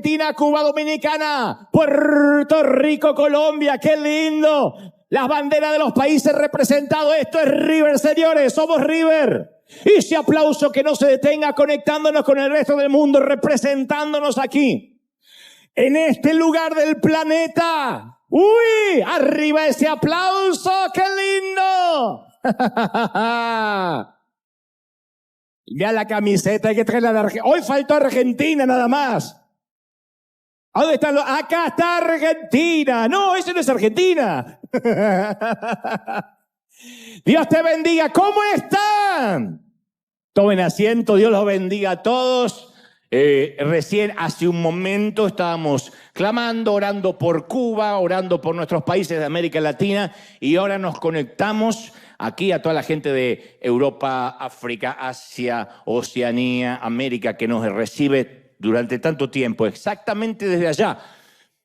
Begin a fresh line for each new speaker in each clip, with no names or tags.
Argentina, Cuba, Dominicana, Puerto Rico, Colombia. ¡Qué lindo! Las banderas de los países representados. Esto es River, señores. Somos River. Y ese aplauso que no se detenga, conectándonos con el resto del mundo, representándonos aquí, en este lugar del planeta. ¡Uy! ¡Arriba ese aplauso! ¡Qué lindo! Mira la camiseta, hay que traerla de Argentina. Hoy faltó Argentina nada más. ¿A dónde están los? Acá está Argentina. No, eso no es Argentina. Dios te bendiga. ¿Cómo están? Tomen asiento. Dios los bendiga a todos. Recién hace un momento estábamos clamando, orando por Cuba, orando por nuestros países de América Latina, y ahora nos conectamos aquí a toda la gente de Europa, África, Asia, Oceanía, América, que nos recibe durante tanto tiempo, exactamente desde allá,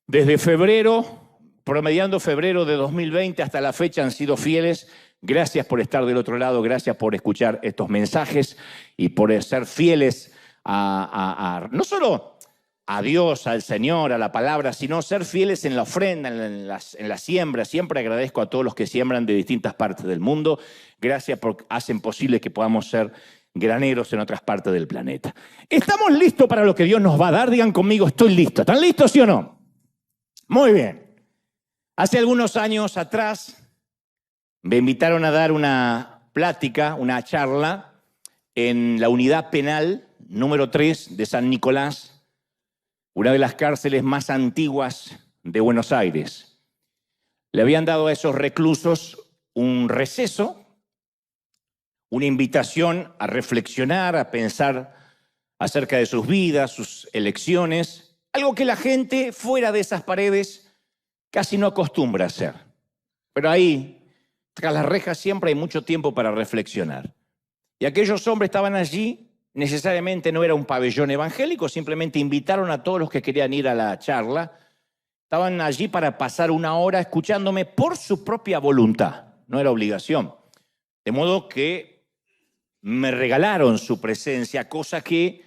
desde febrero, promediando febrero de 2020 hasta la fecha, han sido fieles. Gracias por estar del otro lado, gracias por escuchar estos mensajes y por ser fieles no solo a Dios, al Señor, a la palabra, sino ser fieles en la ofrenda, en la siembra. Siempre agradezco a todos los que siembran de distintas partes del mundo. Gracias porque hacen posible que podamos ser graneros en otras partes del planeta. ¿Estamos listos para lo que Dios nos va a dar? Digan conmigo, estoy listo. ¿Están listos, sí o no? Muy bien. Hace algunos años atrás me invitaron a dar una plática, una charla en la unidad penal número 3 de San Nicolás, una de las cárceles más antiguas de Buenos Aires. Le habían dado a esos reclusos un receso, una invitación a reflexionar, a pensar acerca de sus vidas, sus elecciones, algo que la gente fuera de esas paredes casi no acostumbra a hacer. Pero ahí, tras las rejas, siempre hay mucho tiempo para reflexionar. Y aquellos hombres estaban allí. Necesariamente no era un pabellón evangélico, simplemente invitaron a todos los que querían ir a la charla. Estaban allí para pasar una hora escuchándome por su propia voluntad, no era obligación. De modo que me regalaron su presencia, cosa que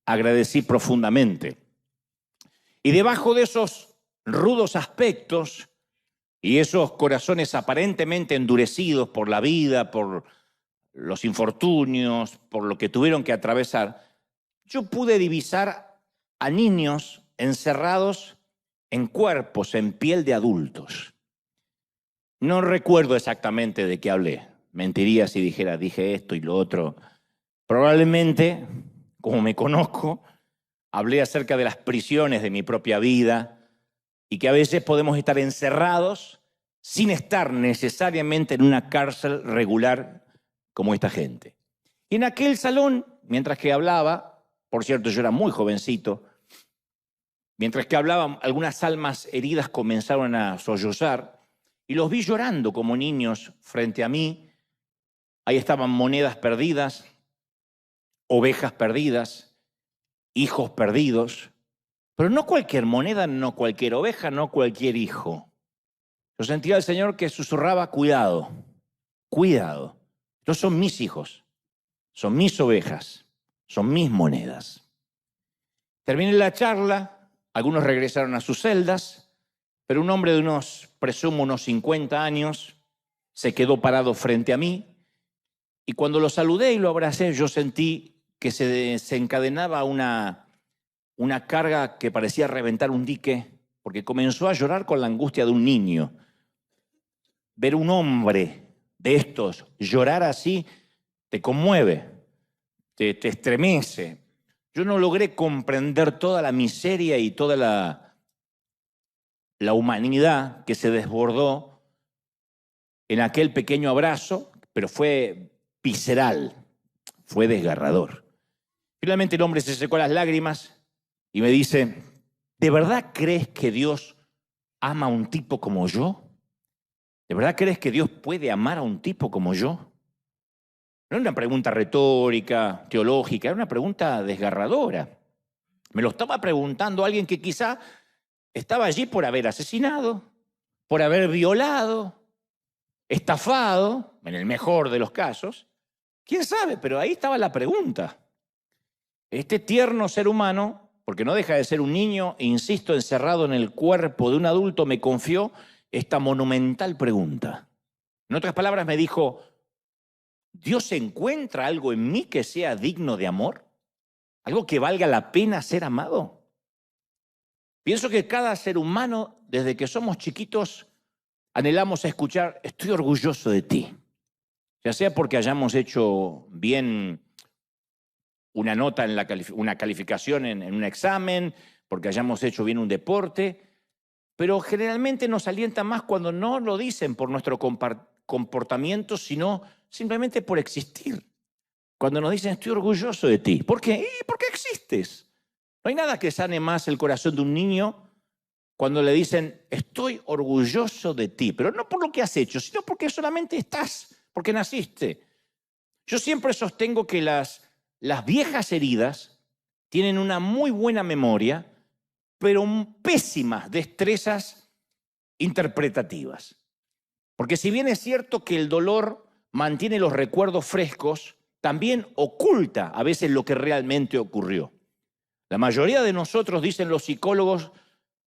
agradecí profundamente. Y debajo de esos rudos aspectos y esos corazones aparentemente endurecidos por la vida, por los infortunios, por lo que tuvieron que atravesar, yo pude divisar a niños encerrados en cuerpos, en piel de adultos. No recuerdo exactamente de qué hablé. Mentiría si dijera, dije esto y lo otro. Probablemente, como me conozco, hablé acerca de las prisiones de mi propia vida y que a veces podemos estar encerrados sin estar necesariamente en una cárcel regular como esta gente. Y en aquel salón, mientras que hablaba, por cierto, yo era muy jovencito, mientras que hablaba, algunas almas heridas comenzaron a sollozar y los vi llorando como niños frente a mí. Ahí estaban monedas perdidas, ovejas perdidas, hijos perdidos, pero no cualquier moneda, no cualquier oveja, no cualquier hijo. Yo sentía al Señor que susurraba, cuidado, cuidado. Estos son mis hijos, son mis ovejas, son mis monedas. Terminé la charla, algunos regresaron a sus celdas, pero un hombre de presumo unos 50 años, se quedó parado frente a mí, y cuando lo saludé y lo abracé, yo sentí que se desencadenaba una carga que parecía reventar un dique, porque comenzó a llorar con la angustia de un niño. Ver un hombre de estos llorar así te conmueve, te estremece. Yo no logré comprender toda la miseria y toda la humanidad que se desbordó en aquel pequeño abrazo, pero fue visceral, fue desgarrador. Finalmente el hombre se secó las lágrimas y me dice, ¿de verdad crees que Dios ama a un tipo como yo? ¿De verdad crees que Dios puede amar a un tipo como yo? No era una pregunta retórica, teológica, era una pregunta desgarradora. Me lo estaba preguntando alguien que quizá estaba allí por haber asesinado, por haber violado, estafado, en el mejor de los casos. ¿Quién sabe? Pero ahí estaba la pregunta. Este tierno ser humano porque no deja de ser un niño, e insisto, encerrado en el cuerpo de un adulto, me confió esta monumental pregunta. En otras palabras, me dijo, ¿Dios encuentra algo en mí que sea digno de amor? ¿Algo que valga la pena ser amado? Pienso que cada ser humano, desde que somos chiquitos, anhelamos escuchar, estoy orgulloso de ti. Ya sea porque hayamos hecho bien una nota en una calificación en un examen, porque hayamos hecho bien un deporte, pero generalmente nos alienta más cuando no lo dicen por nuestro comportamiento, sino simplemente por existir. Cuando nos dicen, estoy orgulloso de ti. ¿Por qué? Porque existes. No hay nada que sane más el corazón de un niño cuando le dicen, estoy orgulloso de ti, pero no por lo que has hecho, sino porque solamente estás, porque naciste. Yo siempre sostengo que las viejas heridas tienen una muy buena memoria, pero pésimas destrezas interpretativas. Porque si bien es cierto que el dolor mantiene los recuerdos frescos, también oculta a veces lo que realmente ocurrió. La mayoría de nosotros, dicen los psicólogos,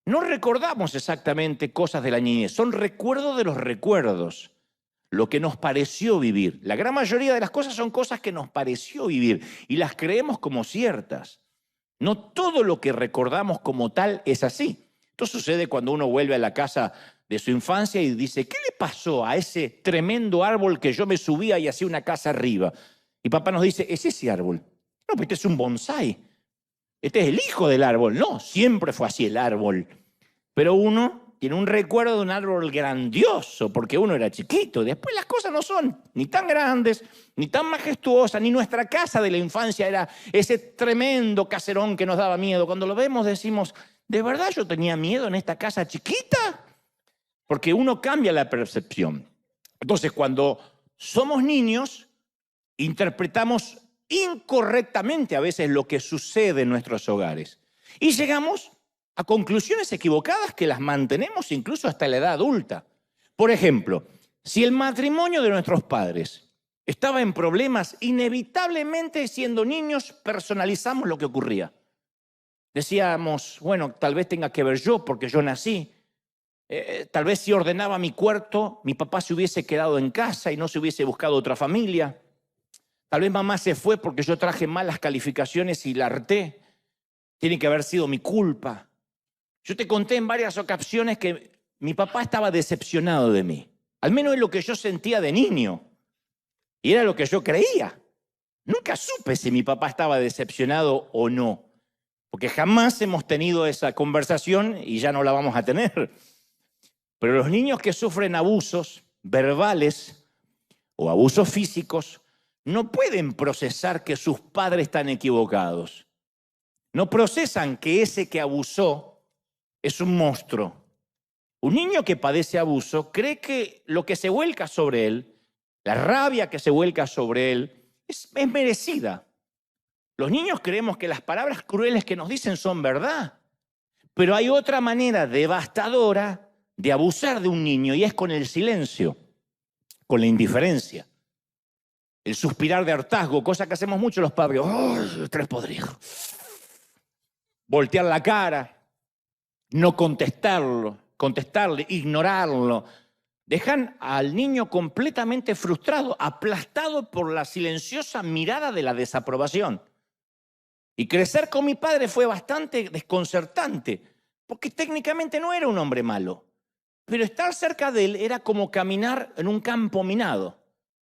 no recordamos exactamente cosas de la niñez, son recuerdos de los recuerdos, lo que nos pareció vivir. La gran mayoría de las cosas son cosas que nos pareció vivir y las creemos como ciertas. No todo lo que recordamos como tal es así. Esto sucede cuando uno vuelve a la casa de su infancia y dice, ¿qué le pasó a ese tremendo árbol que yo me subía y hacía una casa arriba? Y papá nos dice, ¿es ese árbol? No, pues este es un bonsái. Este es el hijo del árbol. No, siempre fue así el árbol. Pero uno tiene un recuerdo de un árbol grandioso porque uno era chiquito. Después las cosas no son ni tan grandes, ni tan majestuosas, ni nuestra casa de la infancia era ese tremendo caserón que nos daba miedo. Cuando lo vemos decimos, ¿de verdad yo tenía miedo en esta casa chiquita? Porque uno cambia la percepción. Entonces, cuando somos niños, interpretamos incorrectamente a veces lo que sucede en nuestros hogares. Y llegamos a conclusiones equivocadas que las mantenemos incluso hasta la edad adulta. Por ejemplo, si el matrimonio de nuestros padres estaba en problemas, inevitablemente siendo niños personalizamos lo que ocurría. Decíamos, bueno, tal vez tenga que ver yo porque yo nací. Tal vez si ordenaba mi cuarto, mi papá se hubiese quedado en casa y no se hubiese buscado otra familia. Tal vez mamá se fue porque yo traje malas calificaciones y la harté. Tiene que haber sido mi culpa. Yo te conté en varias ocasiones que mi papá estaba decepcionado de mí. Al menos es lo que yo sentía de niño. Y era lo que yo creía. Nunca supe si mi papá estaba decepcionado o no. Porque jamás hemos tenido esa conversación y ya no la vamos a tener. Pero los niños que sufren abusos verbales o abusos físicos no pueden procesar que sus padres están equivocados. No procesan que ese que abusó es un monstruo. Un niño que padece abuso cree que lo que se vuelca sobre él, la rabia que se vuelca sobre él, es merecida. Los niños creemos que las palabras crueles que nos dicen son verdad. Pero hay otra manera devastadora de abusar de un niño y es con el silencio, con la indiferencia. El suspirar de hartazgo, cosa que hacemos mucho los padres. ¡Oh, tres podridos! Voltear la cara, no contestarle, ignorarlo. Dejan al niño completamente frustrado, aplastado por la silenciosa mirada de la desaprobación. Y crecer con mi padre fue bastante desconcertante, porque técnicamente no era un hombre malo. Pero estar cerca de él era como caminar en un campo minado,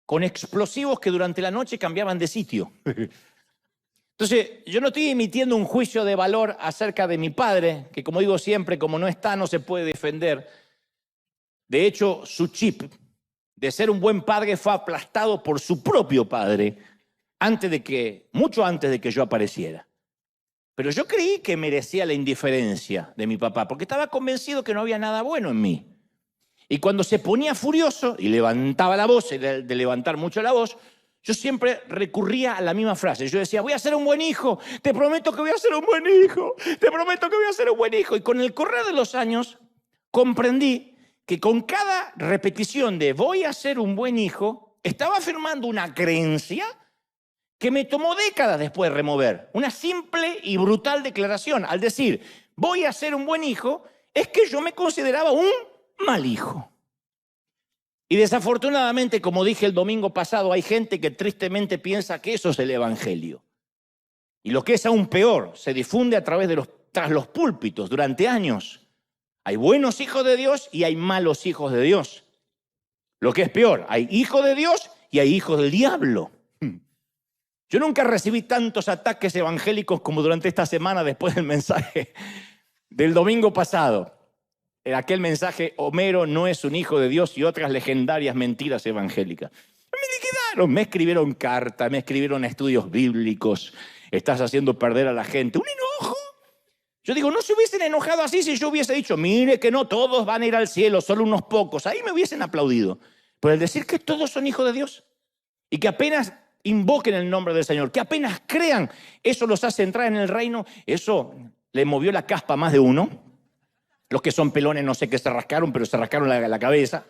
con explosivos que durante la noche cambiaban de sitio. Entonces, yo no estoy emitiendo un juicio de valor acerca de mi padre, que como digo siempre, como no está, no se puede defender. De hecho, su chip de ser un buen padre fue aplastado por su propio padre, mucho antes de que yo apareciera. Pero yo creí que merecía la indiferencia de mi papá, porque estaba convencido que no había nada bueno en mí. Y cuando se ponía furioso y levantaba la voz, de levantar mucho la voz, yo siempre recurría a la misma frase. Yo decía, voy a ser un buen hijo, te prometo que voy a ser un buen hijo, te prometo que voy a ser un buen hijo. Y con el correr de los años comprendí que con cada repetición de voy a ser un buen hijo, estaba afirmando una creencia que me tomó décadas después de remover. Una simple y brutal declaración. Al decir, voy a ser un buen hijo, es que yo me consideraba un mal hijo. Y desafortunadamente, como dije el domingo pasado, hay gente que tristemente piensa que eso es el evangelio. Y lo que es aún peor, se difunde a través de tras los púlpitos durante años. Hay buenos hijos de Dios y hay malos hijos de Dios. Lo que es peor, hay hijos de Dios y hay hijos del diablo. Yo nunca recibí tantos ataques evangélicos como durante esta semana después del mensaje del domingo pasado. En aquel mensaje, Homero no es un hijo de Dios y otras legendarias mentiras evangélicas. Me liquidaron, me escribieron cartas, me escribieron estudios bíblicos. Estás haciendo perder a la gente. Un enojo. Yo digo, no se hubiesen enojado así si yo hubiese dicho, mire que no todos van a ir al cielo, solo unos pocos. Ahí me hubiesen aplaudido. Pero el decir que todos son hijos de Dios y que apenas invoquen el nombre del Señor, que apenas crean, eso los hace entrar en el reino, eso le movió la caspa a más de uno. Los que son pelones no sé qué se rascaron, pero se rascaron la cabeza.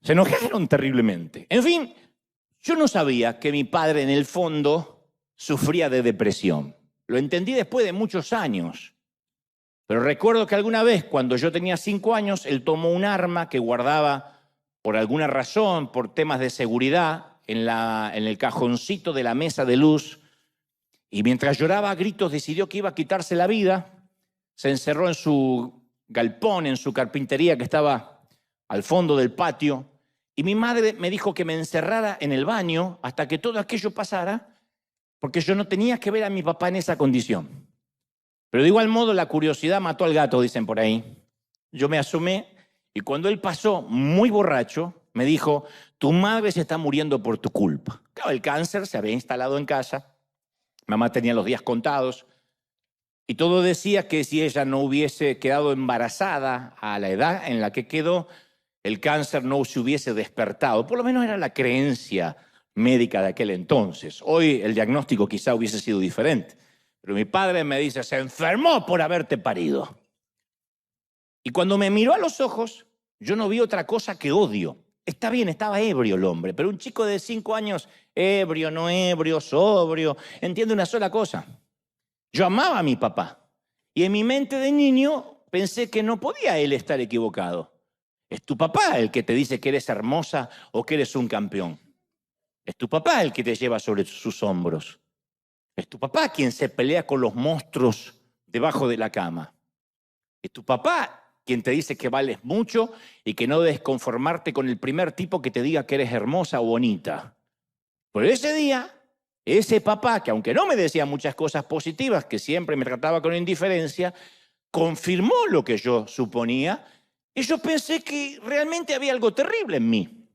Se enojaron terriblemente. En fin, yo no sabía que mi padre en el fondo sufría de depresión. Lo entendí después de muchos años. Pero recuerdo que alguna vez, cuando yo tenía 5 años, él tomó un arma que guardaba por alguna razón, por temas de seguridad, en el cajoncito de la mesa de luz. Y mientras lloraba a gritos, decidió que iba a quitarse la vida. Se encerró en su galpón, en su carpintería que estaba al fondo del patio. Y mi madre me dijo que me encerrara en el baño hasta que todo aquello pasara, porque yo no tenía que ver a mi papá en esa condición. Pero de igual modo la curiosidad mató al gato, dicen por ahí. Yo me asomé y cuando él pasó muy borracho, me dijo, tu madre se está muriendo por tu culpa. Claro, el cáncer se había instalado en casa, mamá tenía los días contados y todo decía que si ella no hubiese quedado embarazada a la edad en la que quedó, el cáncer no se hubiese despertado. Por lo menos era la creencia médica de aquel entonces. Hoy el diagnóstico quizá hubiese sido diferente. Pero mi padre me dice, se enfermó por haberte parido. Y cuando me miró a los ojos, yo no vi otra cosa que odio. Está bien, estaba ebrio el hombre, pero un chico de 5 años, ebrio, no ebrio, sobrio, entiende una sola cosa. Yo amaba a mi papá. Y en mi mente de niño pensé que no podía él estar equivocado. Es tu papá el que te dice que eres hermosa o que eres un campeón. Es tu papá el que te lleva sobre sus hombros. Es tu papá quien se pelea con los monstruos debajo de la cama. Es tu papá quien te dice que vales mucho y que no debes conformarte con el primer tipo que te diga que eres hermosa o bonita. Pero ese día, ese papá, que aunque no me decía muchas cosas positivas, que siempre me trataba con indiferencia, confirmó lo que yo suponía y yo pensé que realmente había algo terrible en mí.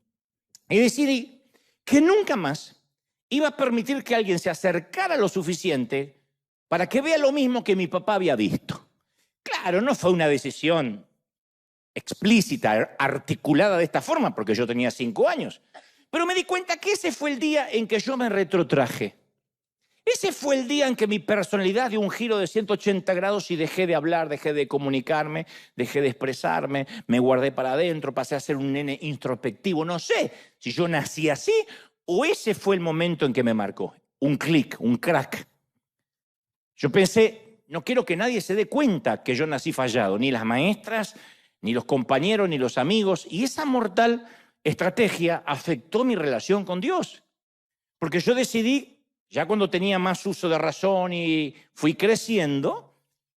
Y decidí que nunca más iba a permitir que alguien se acercara lo suficiente para que vea lo mismo que mi papá había visto. Claro, no fue una decisión explícita, articulada de esta forma, porque yo tenía 5 años. Pero me di cuenta que ese fue el día en que yo me retrotraje. Ese fue el día en que mi personalidad dio un giro de 180 grados y dejé de hablar, dejé de comunicarme, dejé de expresarme, me guardé para adentro, pasé a ser un nene introspectivo. No sé si yo nací así o ese fue el momento en que me marcó. Un clic, un crack. Yo pensé, no quiero que nadie se dé cuenta que yo nací fallado, ni las maestras, ni los compañeros, ni los amigos. Y esa mortal estrategia afectó mi relación con Dios. Porque yo decidí, ya cuando tenía más uso de razón y fui creciendo,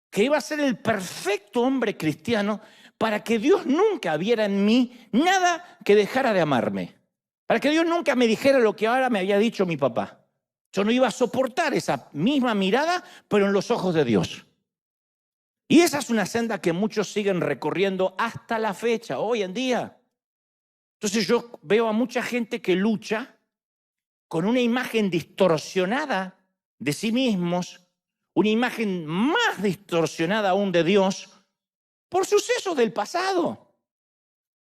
que iba a ser el perfecto hombre cristiano para que Dios nunca viera en mí nada que dejara de amarme. Para que Dios nunca me dijera lo que ahora me había dicho mi papá. Yo no iba a soportar esa misma mirada, pero en los ojos de Dios. Y esa es una senda que muchos siguen recorriendo hasta la fecha, hoy en día. Entonces yo veo a mucha gente que lucha con una imagen distorsionada de sí mismos, una imagen más distorsionada aún de Dios, por sucesos del pasado.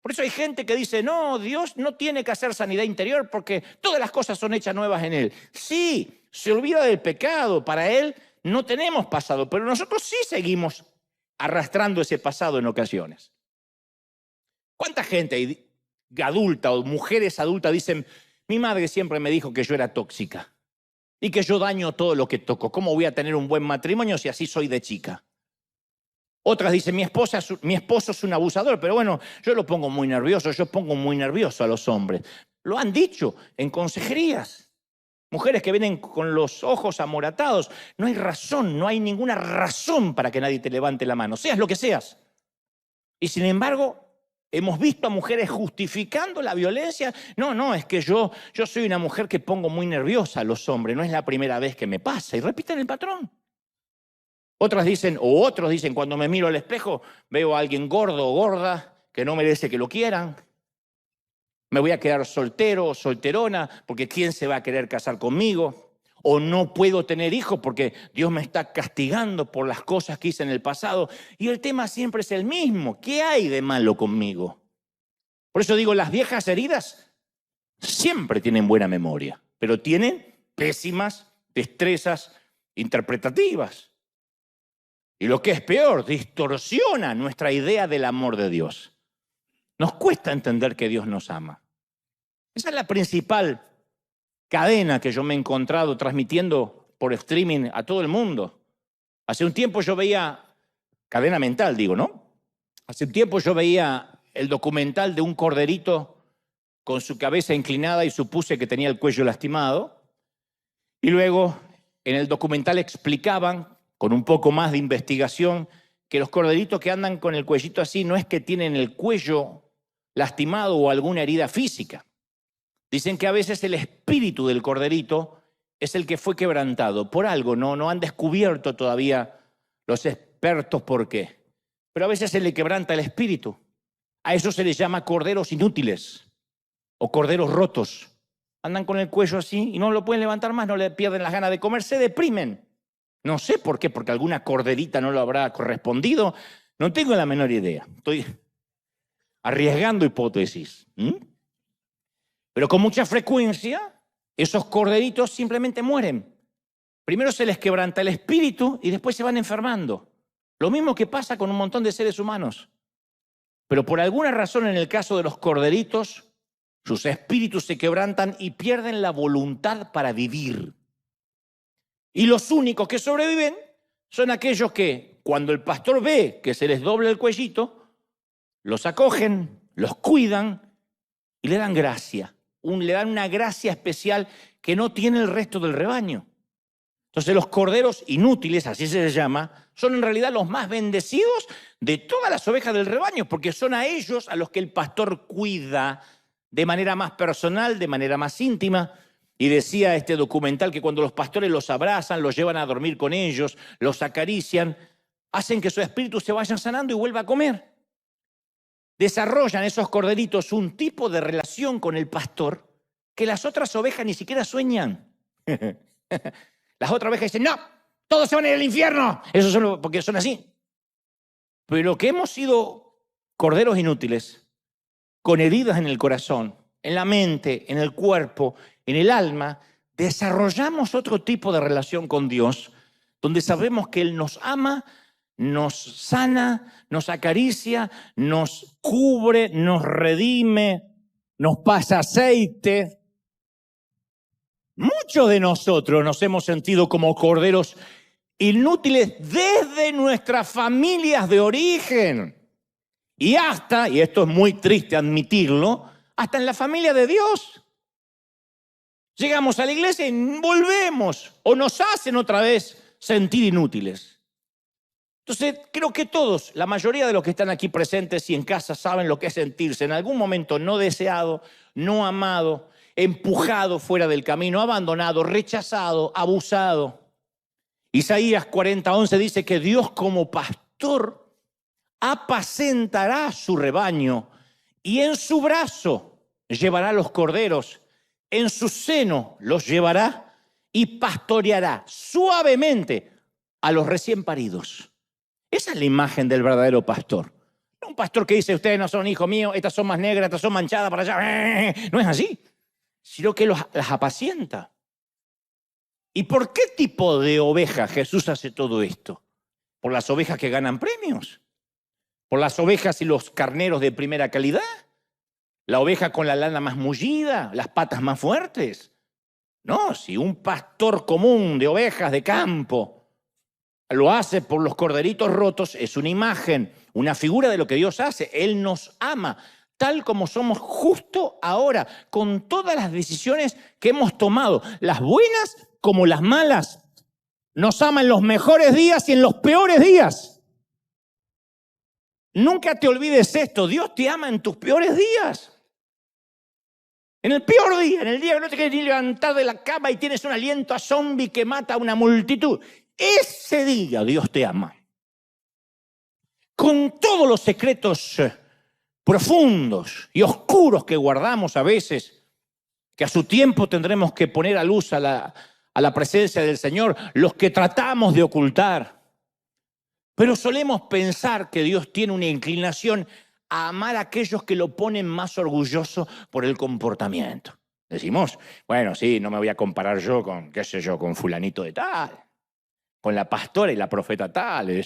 Por eso hay gente que dice, no, Dios no tiene que hacer sanidad interior porque todas las cosas son hechas nuevas en Él. Sí, se olvida del pecado, para Él no tenemos pasado, pero nosotros sí seguimos arrastrando ese pasado en ocasiones. ¿Cuánta gente adulta o mujeres adultas dicen, Mi madre siempre me dijo que yo era tóxica y que yo daño todo lo que toco. ¿Cómo voy a tener un buen matrimonio si así soy de chica? Otras dicen, mi esposo es un abusador, pero bueno, yo lo pongo muy nervioso, yo pongo muy nervioso a los hombres. Lo han dicho en consejerías. Mujeres que vienen con los ojos amoratados. No hay razón, no hay ninguna razón para que nadie te levante la mano, seas lo que seas. Y sin embargo, hemos visto a mujeres justificando la violencia. No, es que yo soy una mujer que pongo muy nerviosa a los hombres, no es la primera vez que me pasa. Y repiten el patrón. Otros dicen, cuando me miro al espejo, veo a alguien gordo o gorda que no merece que lo quieran. Me voy a quedar soltero o solterona porque ¿quién se va a querer casar conmigo? O no puedo tener hijos porque Dios me está castigando por las cosas que hice en el pasado. Y el tema siempre es el mismo. ¿Qué hay de malo conmigo? Por eso digo, las viejas heridas siempre tienen buena memoria, pero tienen pésimas destrezas interpretativas. Y lo que es peor, distorsiona nuestra idea del amor de Dios. Nos cuesta entender que Dios nos ama. Esa es la principal cadena que yo me he encontrado transmitiendo por streaming a todo el mundo. Hace un tiempo yo veía, cadena mental digo, ¿no? Hace un tiempo yo veía el documental de un corderito con su cabeza inclinada y supuse que tenía el cuello lastimado. Y luego en el documental explicaban, con un poco más de investigación, que los corderitos que andan con el cuellito así no es que tienen el cuello lastimado o alguna herida física. Dicen que a veces el espíritu del corderito es el que fue quebrantado por algo, no han descubierto todavía los expertos por qué. Pero a veces se le quebranta el espíritu. A eso se les llama corderos inútiles o corderos rotos. Andan con el cuello así y no lo pueden levantar más, no le pierden las ganas de comer, se deprimen. No sé por qué, porque alguna corderita no lo habrá correspondido. No tengo la menor idea. Estoy arriesgando hipótesis. Pero con mucha frecuencia, esos corderitos simplemente mueren. Primero se les quebranta el espíritu y después se van enfermando. Lo mismo que pasa con un montón de seres humanos. Pero por alguna razón, en el caso de los corderitos, sus espíritus se quebrantan y pierden la voluntad para vivir. Y los únicos que sobreviven son aquellos que, cuando el pastor ve que se les dobla el cuellito, los acogen, los cuidan y le dan gracia. Le dan una gracia especial que no tiene el resto del rebaño. Entonces los corderos inútiles, así se les llama, son en realidad los más bendecidos de todas las ovejas del rebaño, porque son a ellos a los que el pastor cuida de manera más personal, de manera más íntima. Y decía este documental que cuando los pastores los abrazan, los llevan a dormir con ellos, los acarician, hacen que su espíritu se vaya sanando y vuelva a comer. Desarrollan esos corderitos un tipo de relación con el pastor que las otras ovejas ni siquiera sueñan. Las otras ovejas dicen, no, todos se van a ir al infierno. Eso solo porque son así. Pero que hemos sido corderos inútiles, con heridas en el corazón, en la mente, en el cuerpo, en el alma, desarrollamos otro tipo de relación con Dios, donde sabemos que Él nos ama, nos sana, nos acaricia, nos cubre, nos redime, nos pasa aceite. Muchos de nosotros nos hemos sentido como corderos inútiles desde nuestras familias de origen. Y hasta, y esto es muy triste admitirlo, hasta en la familia de Dios. Llegamos a la iglesia y volvemos, o nos hacen otra vez sentir inútiles. Entonces, creo que todos, la mayoría de los que están aquí presentes y en casa saben lo que es sentirse en algún momento no deseado, no amado, empujado fuera del camino, abandonado, rechazado, abusado. Isaías 40:11 dice que Dios como pastor apacentará su rebaño y en su brazo llevará los corderos, en su seno los llevará y pastoreará suavemente a los recién paridos. Esa es la imagen del verdadero pastor. No un pastor que dice, ustedes no son hijos míos, estas son más negras, estas son manchadas para allá. No es así, sino que las apacienta. ¿Y por qué tipo de oveja Jesús hace todo esto? ¿Por las ovejas que ganan premios? ¿Por las ovejas y los carneros de primera calidad? la oveja con la lana más mullida, las patas más fuertes. No, si un pastor común de ovejas de campo lo hace por los corderitos rotos, es una imagen, una figura de lo que Dios hace. Él nos ama tal como somos justo ahora, con todas las decisiones que hemos tomado, las buenas como las malas. Nos ama en los mejores días y en los peores días. Nunca te olvides esto, Dios te ama en tus peores días. En el peor día, en el día que no te quieres ni levantar de la cama y tienes un aliento a zombie que mata a una multitud. Ese día Dios te ama. Con todos los secretos profundos y oscuros que guardamos a veces, que a su tiempo tendremos que poner a luz a la presencia del Señor, los que tratamos de ocultar. Pero solemos pensar que Dios tiene una inclinación a amar a aquellos que lo ponen más orgulloso por el comportamiento. Decimos, bueno, sí, no me voy a comparar yo con, qué sé yo, con fulanito de tal, con la pastora y la profeta tal.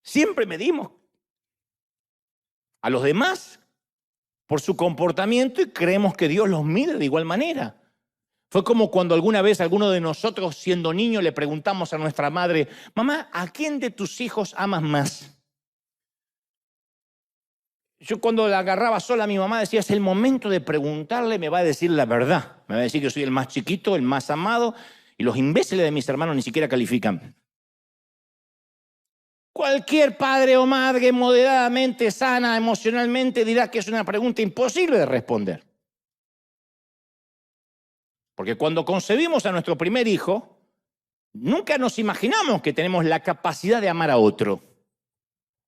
Siempre medimos a los demás por su comportamiento y creemos que Dios los mide de igual manera. Fue como cuando alguna vez alguno de nosotros, siendo niño, le preguntamos a nuestra madre, mamá, ¿a quién de tus hijos amas más? Yo cuando la agarraba sola a mi mamá decía, es el momento de preguntarle, me va a decir la verdad. Me va a decir que soy el más chiquito, el más amado, y los imbéciles de mis hermanos ni siquiera califican. Cualquier padre o madre moderadamente sana emocionalmente dirá que es una pregunta imposible de responder. Porque cuando concebimos a nuestro primer hijo, nunca nos imaginamos que tenemos la capacidad de amar a otro.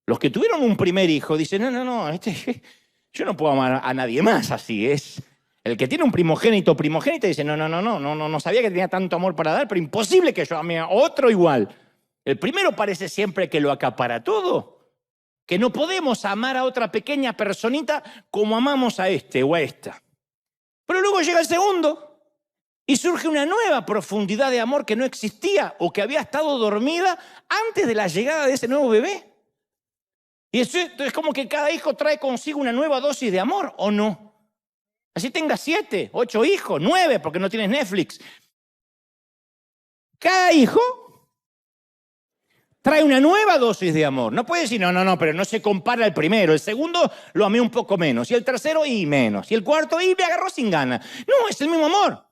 Los que tuvieron un primer hijo dicen, no, yo no puedo amar a nadie más así. Es el que tiene un primogénito dice, no sabía que tenía tanto amor para dar, pero imposible que yo ame a otro igual. El primero parece siempre que lo acapara todo, que no podemos amar a otra pequeña personita como amamos a este o a esta. Pero luego llega el segundo y surge una nueva profundidad de amor que no existía o que había estado dormida antes de la llegada de ese nuevo bebé. Y eso es como que cada hijo trae consigo una nueva dosis de amor, ¿o no? Así tengas 7, 8 hijos, 9, porque no tienes Netflix. Cada hijo trae una nueva dosis de amor. No puede decir, no, pero no se compara al primero. El segundo lo amé un poco menos. Y el tercero, y menos. Y el cuarto, y me agarró sin gana. No, es el mismo amor.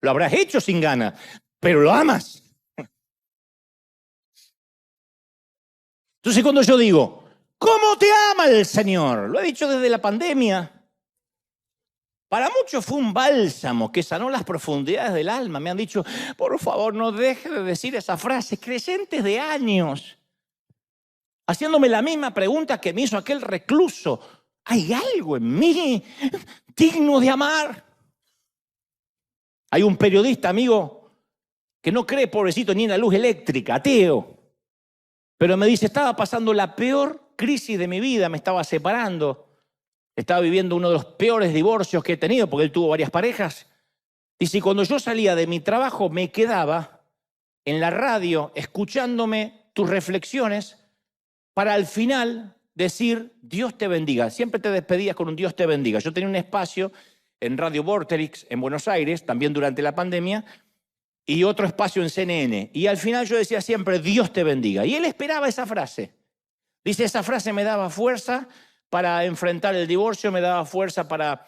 Lo habrás hecho sin gana, pero lo amas. Entonces cuando yo digo, ¿cómo te ama el Señor? Lo he dicho desde la pandemia. Para muchos fue un bálsamo que sanó las profundidades del alma. Me han dicho, por favor, no deje de decir esa frase. Creyentes de años, haciéndome la misma pregunta que me hizo aquel recluso. ¿Hay algo en mí digno de amar? Hay un periodista, amigo, que no cree, pobrecito, ni en la luz eléctrica, ateo. Pero me dice, estaba pasando la peor crisis de mi vida, me estaba separando. Estaba viviendo uno de los peores divorcios que he tenido, porque él tuvo varias parejas. Dice, cuando yo salía de mi trabajo, me quedaba en la radio escuchándome tus reflexiones para al final decir, Dios te bendiga. Siempre te despedías con un Dios te bendiga. Yo tenía un espacio en Radio Vorterix, en Buenos Aires, también durante la pandemia, y otro espacio en CNN. Y al final yo decía siempre, Dios te bendiga. Y él esperaba esa frase. Dice, esa frase me daba fuerza para enfrentar el divorcio, me daba fuerza para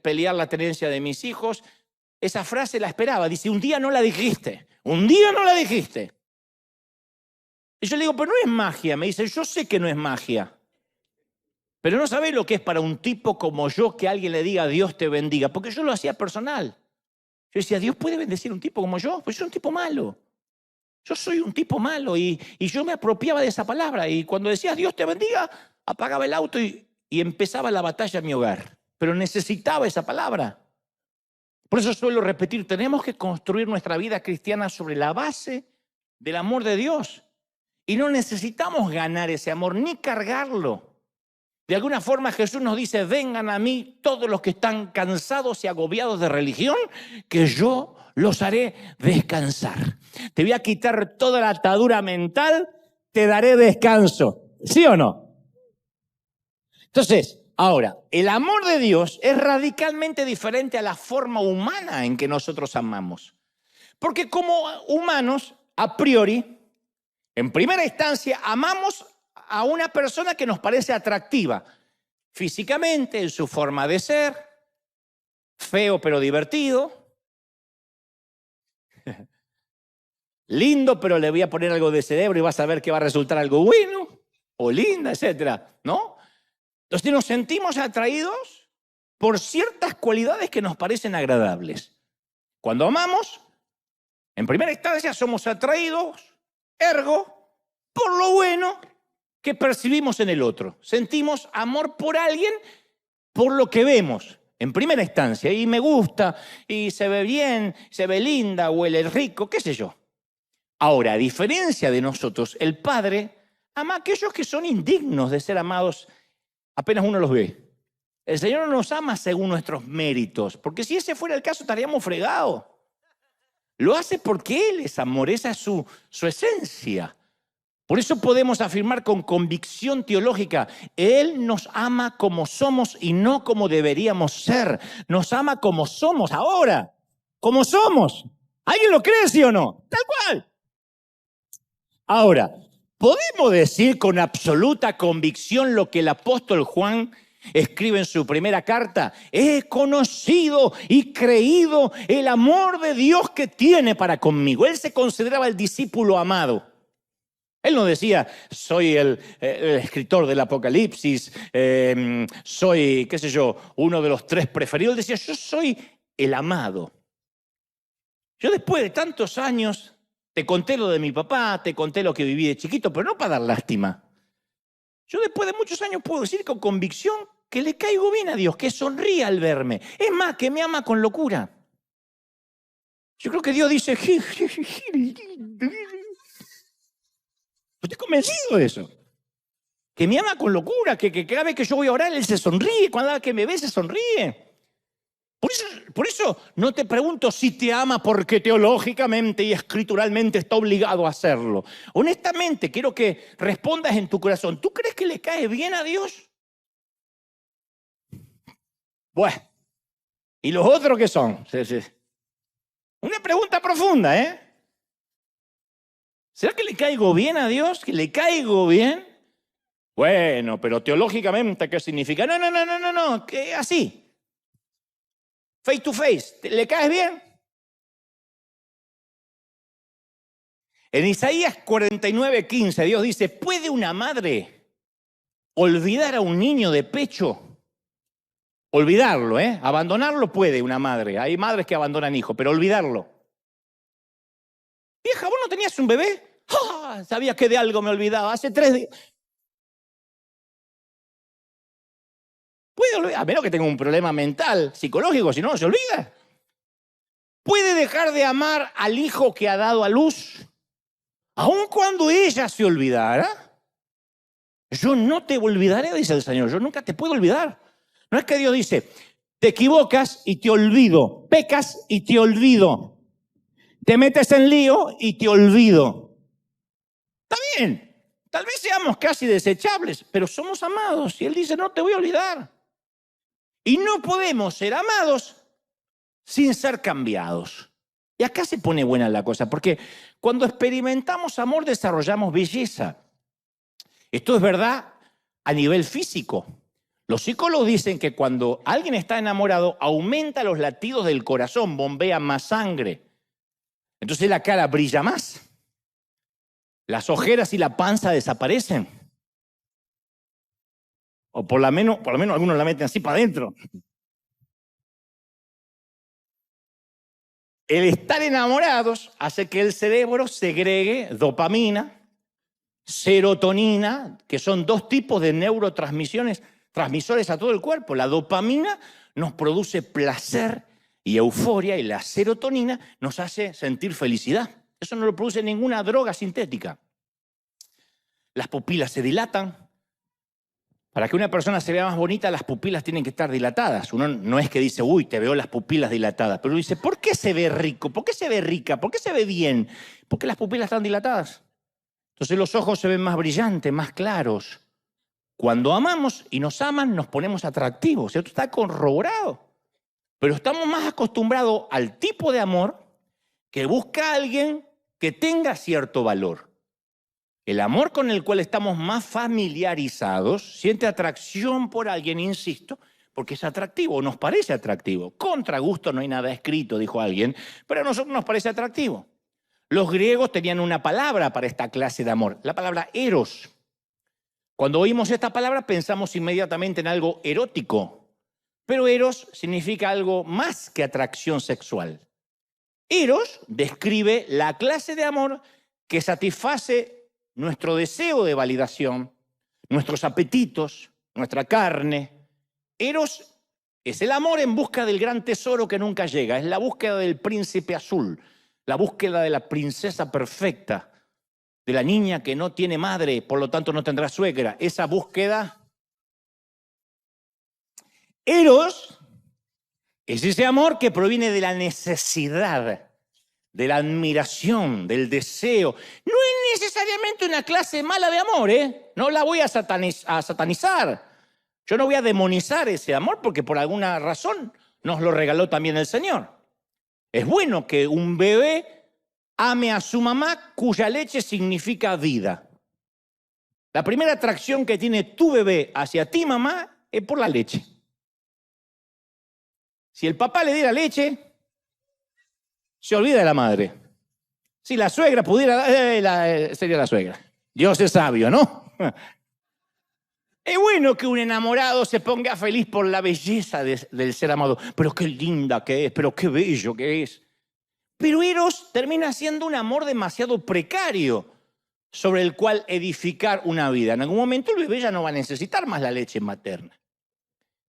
pelear la tenencia de mis hijos. Esa frase la esperaba. Dice, un día no la dijiste. Un día no la dijiste. Y yo le digo, pero no es magia. Me dice, yo sé que no es magia. Pero no sabés lo que es para un tipo como yo que alguien le diga, Dios te bendiga. Porque yo lo hacía personal. Yo decía, ¿Dios puede bendecir a un tipo como yo? Pues yo soy un tipo malo. Yo soy un tipo malo y yo me apropiaba de esa palabra. Y cuando decías Dios te bendiga, apagaba el auto y empezaba la batalla en mi hogar. Pero necesitaba esa palabra. Por eso suelo repetir, tenemos que construir nuestra vida cristiana sobre la base del amor de Dios. Y no necesitamos ganar ese amor ni cargarlo. De alguna forma Jesús nos dice, vengan a mí todos los que están cansados y agobiados de religión, que yo los haré descansar. Te voy a quitar toda la atadura mental, te daré descanso. ¿Sí o no? Entonces, Ahora, el amor de Dios es radicalmente diferente a la forma humana en que nosotros amamos. Porque como humanos, a priori, en primera instancia, amamos a una persona que nos parece atractiva, físicamente, en su forma de ser, feo pero divertido, lindo pero le voy a poner algo de cerebro y vas a ver que va a resultar algo bueno, o linda, etcétera, ¿no? Entonces nos sentimos atraídos por ciertas cualidades que nos parecen agradables. Cuando amamos, en primera instancia somos atraídos, ergo, por lo bueno que percibimos en el otro. Sentimos amor por alguien por lo que vemos, en primera instancia. Y me gusta, y se ve bien, se ve linda, huele rico, qué sé yo. Ahora, a diferencia de nosotros, el Padre ama a aquellos que son indignos de ser amados apenas uno los ve. El Señor no nos ama según nuestros méritos, porque si ese fuera el caso estaríamos fregados. Lo hace porque Él es amor, esa es su esencia. Por eso podemos afirmar con convicción teológica, Él nos ama como somos y no como deberíamos ser. Nos ama como somos ahora, como somos. ¿Alguien lo cree, sí o no? Tal cual. Ahora, ¿podemos decir con absoluta convicción lo que el apóstol Juan escribe en su primera carta? He conocido y creído el amor de Dios que tiene para conmigo. Él se consideraba el discípulo amado. Él no decía, soy el escritor del Apocalipsis, soy, qué sé yo, uno de los 3 preferidos. Él decía, yo soy el amado. Yo después de tantos años te conté lo de mi papá, te conté lo que viví de chiquito, pero no para dar lástima. Yo después de muchos años puedo decir con convicción que le caigo bien a Dios, que sonríe al verme. Es más, que me ama con locura. Yo creo que Dios dice, estoy convencido de eso. Que me ama con locura, que cada vez que yo voy a orar, Él se sonríe, cada vez que me ve se sonríe. Por eso no te pregunto si te ama porque teológicamente y escrituralmente está obligado a hacerlo. Honestamente, quiero que respondas en tu corazón. ¿Tú crees que le cae bien a Dios? Bueno, ¿y los otros qué son? Una pregunta profunda, ¿eh? ¿Será que le caigo bien a Dios? ¿Que le caigo bien? Bueno, pero teológicamente, ¿qué significa? No, que así. Face to face, ¿le caes bien? En Isaías 49:15, Dios dice, ¿puede una madre olvidar a un niño de pecho? Olvidarlo, abandonarlo puede una madre. Hay madres que abandonan hijos, pero olvidarlo. Vieja, ¿vos no tenías un bebé? ¡Ah! Sabía que de algo me olvidaba. Hace 3 días. Puede olvidar, a menos que tenga un problema mental, psicológico, si no, se olvida. ¿Puede dejar de amar al hijo que ha dado a luz? Aun cuando ella se olvidara. Yo no te olvidaré, dice el Señor. Yo nunca te puedo olvidar. No es que Dios dice, te equivocas y te olvido. Pecas y te olvido. Te metes en lío y te olvido. Está bien. Tal vez seamos casi desechables, pero somos amados. Y Él dice, no te voy a olvidar. Y no podemos ser amados sin ser cambiados. Y acá se pone buena la cosa, porque cuando experimentamos amor desarrollamos belleza. Esto es verdad a nivel físico. Los psicólogos dicen que cuando alguien está enamorado, aumenta los latidos del corazón, bombea más sangre. Entonces la cara brilla más. Las ojeras y la panza desaparecen. O por lo menos algunos la meten así para adentro. El estar enamorados hace que el cerebro segregue dopamina, serotonina, que son 2 tipos de neurotransmisores a todo el cuerpo. La dopamina nos produce placer y euforia y la serotonina nos hace sentir felicidad. Eso no lo produce ninguna droga sintética. Las pupilas se dilatan. Para que una persona se vea más bonita, las pupilas tienen que estar dilatadas. Uno no es que dice, uy, te veo las pupilas dilatadas. Pero dice, ¿por qué se ve rico? ¿Por qué se ve rica? ¿Por qué se ve bien? Porque las pupilas están dilatadas. Entonces los ojos se ven más brillantes, más claros. Cuando amamos y nos aman, nos ponemos atractivos. Esto está corroborado. Pero estamos más acostumbrados al tipo de amor que busca a alguien que tenga cierto valor. El amor con el cual estamos más familiarizados siente atracción por alguien, insisto, porque es atractivo, nos parece atractivo. Contra gusto no hay nada escrito, dijo alguien, pero a nosotros nos parece atractivo. Los griegos tenían una palabra para esta clase de amor, la palabra eros. Cuando oímos esta palabra pensamos inmediatamente en algo erótico, pero eros significa algo más que atracción sexual. Eros describe la clase de amor que satisface nuestro deseo de validación, nuestros apetitos, nuestra carne. Eros es el amor en busca del gran tesoro que nunca llega, es la búsqueda del príncipe azul, la búsqueda de la princesa perfecta, de la niña que no tiene madre, por lo tanto no tendrá suegra. Esa búsqueda. Eros es ese amor que proviene de la necesidad, de la admiración, del deseo. No es necesariamente una clase mala de amor, ¿eh? No la voy a satanizar. Yo no voy a demonizar ese amor porque por alguna razón nos lo regaló también el Señor. Es bueno que un bebé ame a su mamá cuya leche significa vida. La primera atracción que tiene tu bebé hacia ti, mamá, es por la leche. Si el papá le diera leche, se olvida de la madre. Si la suegra pudiera, sería la suegra. Dios es sabio, ¿no? Es bueno que un enamorado se ponga feliz por la belleza del ser amado. Pero qué linda que es, pero qué bello que es. Pero Eros termina siendo un amor demasiado precario sobre el cual edificar una vida. En algún momento el bebé ya no va a necesitar más la leche materna.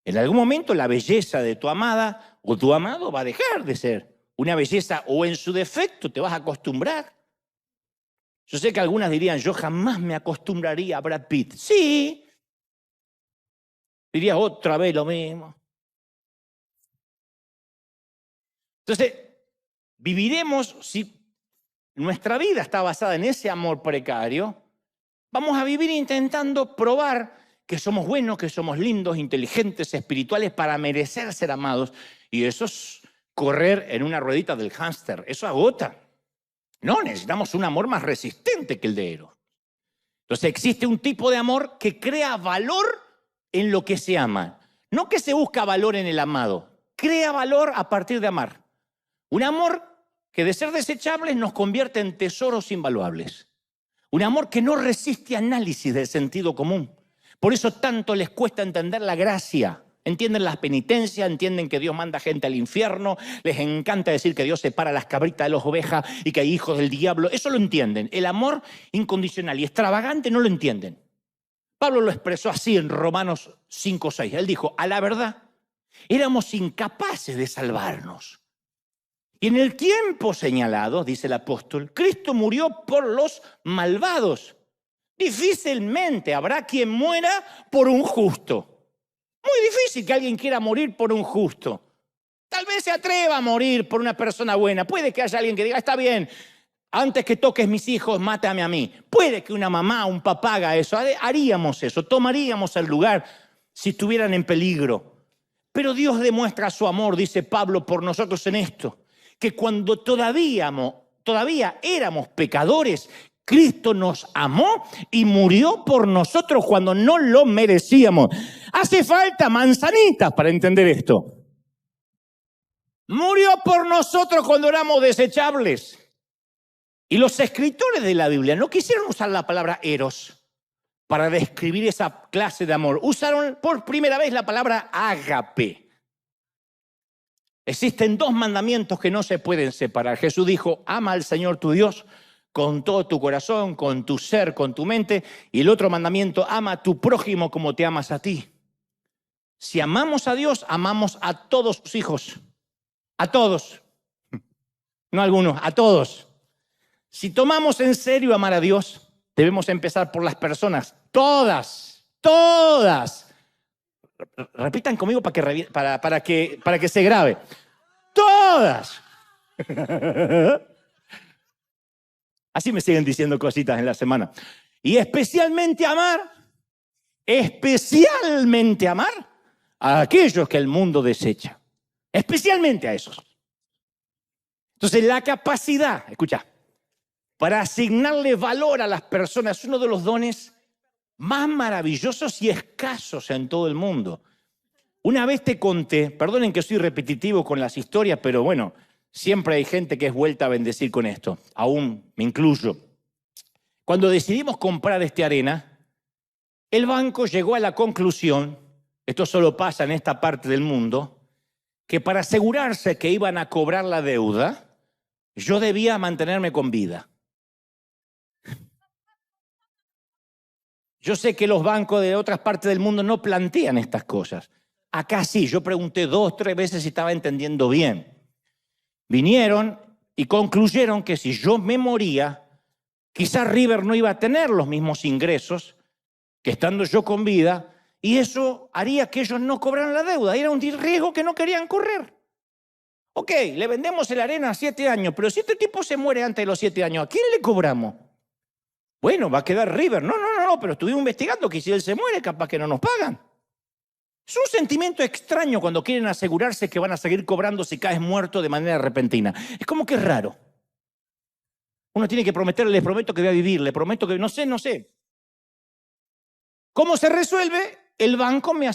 En algún momento la belleza de tu amada o tu amado va a dejar de ser una belleza, o en su defecto te vas a acostumbrar. Yo sé que algunas dirían, yo jamás me acostumbraría a Brad Pitt. Sí. Dirías otra vez lo mismo. Entonces, viviremos, si nuestra vida está basada en ese amor precario, vamos a vivir intentando probar que somos buenos, que somos lindos, inteligentes, espirituales para merecer ser amados. Y eso es correr en una ruedita del hámster. Eso agota. No, necesitamos un amor más resistente que el de Eros. Entonces existe un tipo de amor que crea valor en lo que se ama. No que se busca valor en el amado. Crea valor a partir de amar. Un amor que de ser desechables nos convierte en tesoros invaluables. Un amor que no resiste análisis del sentido común. Por eso tanto les cuesta entender la gracia. Entienden las penitencias, entienden que Dios manda gente al infierno, les encanta decir que Dios separa las cabritas de las ovejas y que hay hijos del diablo. Eso lo entienden. El amor incondicional y extravagante no lo entienden. Pablo lo expresó así en Romanos 5:6. Él dijo, a la verdad, éramos incapaces de salvarnos. Y en el tiempo señalado, dice el apóstol, Cristo murió por los malvados. Difícilmente habrá quien muera por un justo. Muy difícil que alguien quiera morir por un justo. Tal vez se atreva a morir por una persona buena. Puede que haya alguien que diga, está bien, antes que toques mis hijos, mátame a mí. Puede que una mamá, un papá haga eso. Haríamos eso, tomaríamos el lugar si estuvieran en peligro. Pero Dios demuestra su amor, dice Pablo, por nosotros en esto. Que cuando todavía éramos pecadores, Cristo nos amó y murió por nosotros cuando no lo merecíamos. Hace falta manzanitas para entender esto. Murió por nosotros cuando éramos desechables. Y los escritores de la Biblia no quisieron usar la palabra eros para describir esa clase de amor. Usaron por primera vez la palabra ágape. Existen dos mandamientos que no se pueden separar. Jesús dijo, ama al Señor tu Dios con todo tu corazón, con tu ser, con tu mente. Y el otro mandamiento, ama a tu prójimo como te amas a ti. Si amamos a Dios, amamos a todos sus hijos. A todos. No a algunos, a todos. Si tomamos en serio amar a Dios, debemos empezar por las personas. Todas. Repitan conmigo para que se grabe. Todas. Así me siguen diciendo cositas en la semana. Y especialmente amar especialmente amar a aquellos que el mundo desecha. Especialmente a esos. Entonces la capacidad, escucha, para asignarle valor a las personas es uno de los dones más maravillosos y escasos en todo el mundo. Una vez te conté, perdonen que soy repetitivo con las historias, pero bueno, siempre hay gente que es vuelta a bendecir con esto, aún me incluyo. Cuando decidimos comprar esta arena, el banco llegó a la conclusión, esto solo pasa en esta parte del mundo, que para asegurarse que iban a cobrar la deuda, yo debía mantenerme con vida. Yo sé que los bancos de otras partes del mundo no plantean estas cosas. Acá sí, yo pregunté 2, 3 veces si estaba entendiendo bien. Vinieron y concluyeron que si yo me moría, quizás River no iba a tener los mismos ingresos que estando yo con vida, y eso haría que ellos no cobraran la deuda. Era un riesgo que no querían correr. Ok, le vendemos la arena a 7 años, pero si este tipo se muere antes de los 7 años, ¿a quién le cobramos? Bueno, va a quedar River. No, pero estuvimos investigando que si él se muere, capaz que no nos pagan. Es un sentimiento extraño cuando quieren asegurarse que van a seguir cobrando si caes muerto de manera repentina. Es como que es raro. Uno tiene que prometerle, le prometo que voy a vivir, le prometo que no sé. ¿Cómo se resuelve? El banco me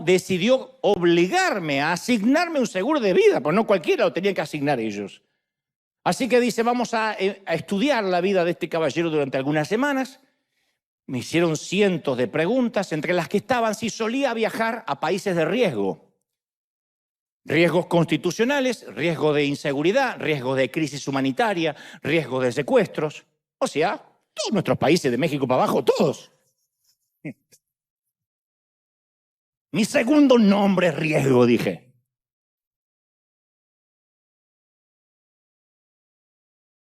decidió obligarme a asignarme un seguro de vida, pues no cualquiera lo tenían que asignar ellos. Así que dice, vamos a estudiar la vida de este caballero durante algunas semanas. Me hicieron cientos de preguntas, entre las que estaban si solía viajar a países de riesgo. Riesgos constitucionales, riesgo de inseguridad, riesgo de crisis humanitaria, riesgo de secuestros. O sea, todos nuestros países de México para abajo, todos. Mi segundo nombre es riesgo, dije.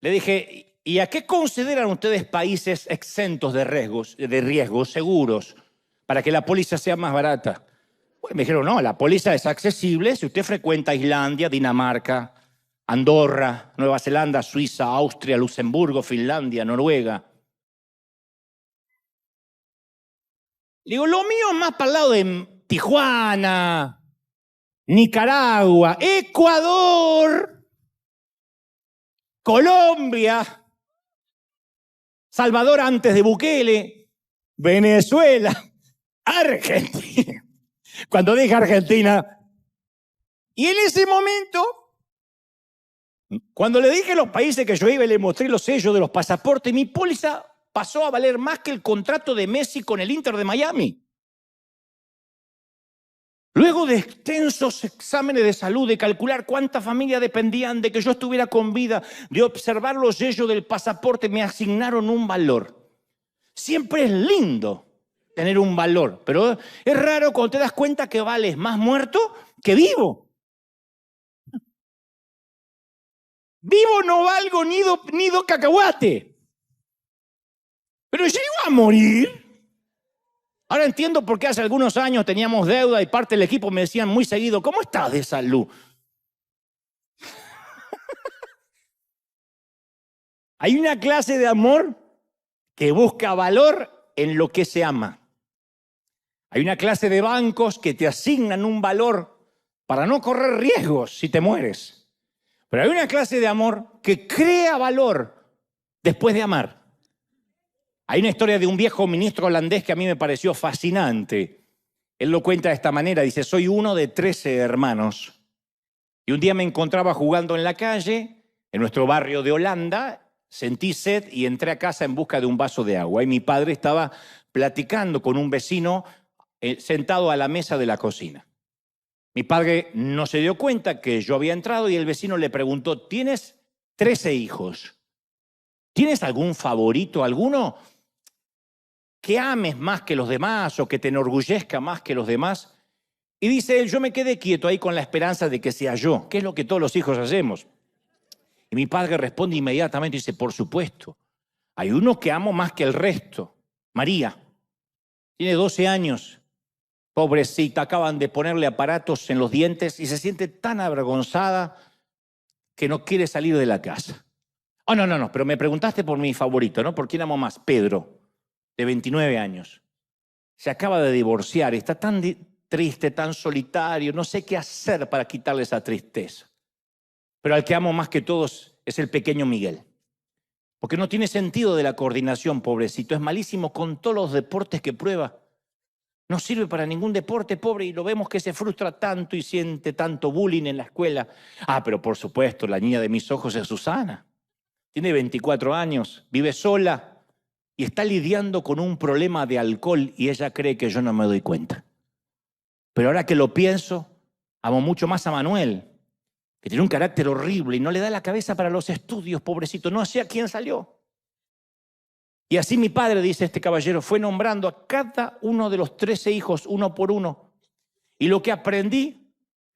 Le dije, ¿y a qué consideran ustedes países exentos de riesgos seguros, para que la póliza sea más barata? Pues me dijeron, no, la póliza es accesible si usted frecuenta Islandia, Dinamarca, Andorra, Nueva Zelanda, Suiza, Austria, Luxemburgo, Finlandia, Noruega. Le digo, lo mío es más para el lado de Tijuana, Nicaragua, Ecuador, Colombia, Salvador antes de Bukele, Venezuela, Argentina. Cuando dije Argentina, y en ese momento, cuando le dije los países que yo iba y le mostré los sellos de los pasaportes, mi póliza pasó a valer más que el contrato de Messi con el Inter de Miami. Luego de extensos exámenes de salud, de calcular cuántas familias dependían de que yo estuviera con vida, de observar los sellos del pasaporte, me asignaron un valor. Siempre es lindo tener un valor, pero es raro cuando te das cuenta que vales más muerto que vivo. Vivo no valgo nido cacahuate, pero llego a morir. Ahora entiendo por qué hace algunos años teníamos deuda y parte del equipo me decían muy seguido, ¿cómo estás de salud? Hay una clase de amor que busca valor en lo que se ama. Hay una clase de bancos que te asignan un valor para no correr riesgos si te mueres. Pero hay una clase de amor que crea valor después de amar. Hay una historia de un viejo ministro holandés que a mí me pareció fascinante. Él lo cuenta de esta manera, dice, soy uno de 13 hermanos. Y un día me encontraba jugando en la calle, en nuestro barrio de Holanda, sentí sed y entré a casa en busca de un vaso de agua. Y mi padre estaba platicando con un vecino sentado a la mesa de la cocina. Mi padre no se dio cuenta que yo había entrado y el vecino le preguntó, ¿tienes 13 hijos? ¿Tienes algún favorito, alguno que ames más que los demás o que te enorgullezca más que los demás? Y dice él, yo me quedé quieto ahí con la esperanza de que sea yo, que es lo que todos los hijos hacemos. Y mi padre responde inmediatamente y dice, por supuesto, hay uno que amo más que el resto, María. Tiene 12 años, pobrecita, acaban de ponerle aparatos en los dientes y se siente tan avergonzada que no quiere salir de la casa. Oh, no, pero me preguntaste por mi favorito, ¿no? ¿Por quién amo más? Pedro, de 29 años. se acaba de divorciar y está tan triste, tan solitario, no sé qué hacer para quitarle esa tristeza. Pero al que amo más que todos es el pequeño Miguel. Porque no tiene sentido de la coordinación, pobrecito. Es malísimo con todos los deportes que prueba. No sirve para ningún deporte, pobre, y lo vemos que se frustra tanto y siente tanto bullying en la escuela. Ah, pero por supuesto, la niña de mis ojos es Susana. Tiene 24 años, vive sola y está lidiando con un problema de alcohol y ella cree que yo no me doy cuenta. Pero ahora que lo pienso, amo mucho más a Manuel, que tiene un carácter horrible y no le da la cabeza para los estudios, pobrecito, no sé a quién salió. Y así mi padre, dice este caballero, fue nombrando a cada uno de los 13 hijos uno por uno. Y lo que aprendí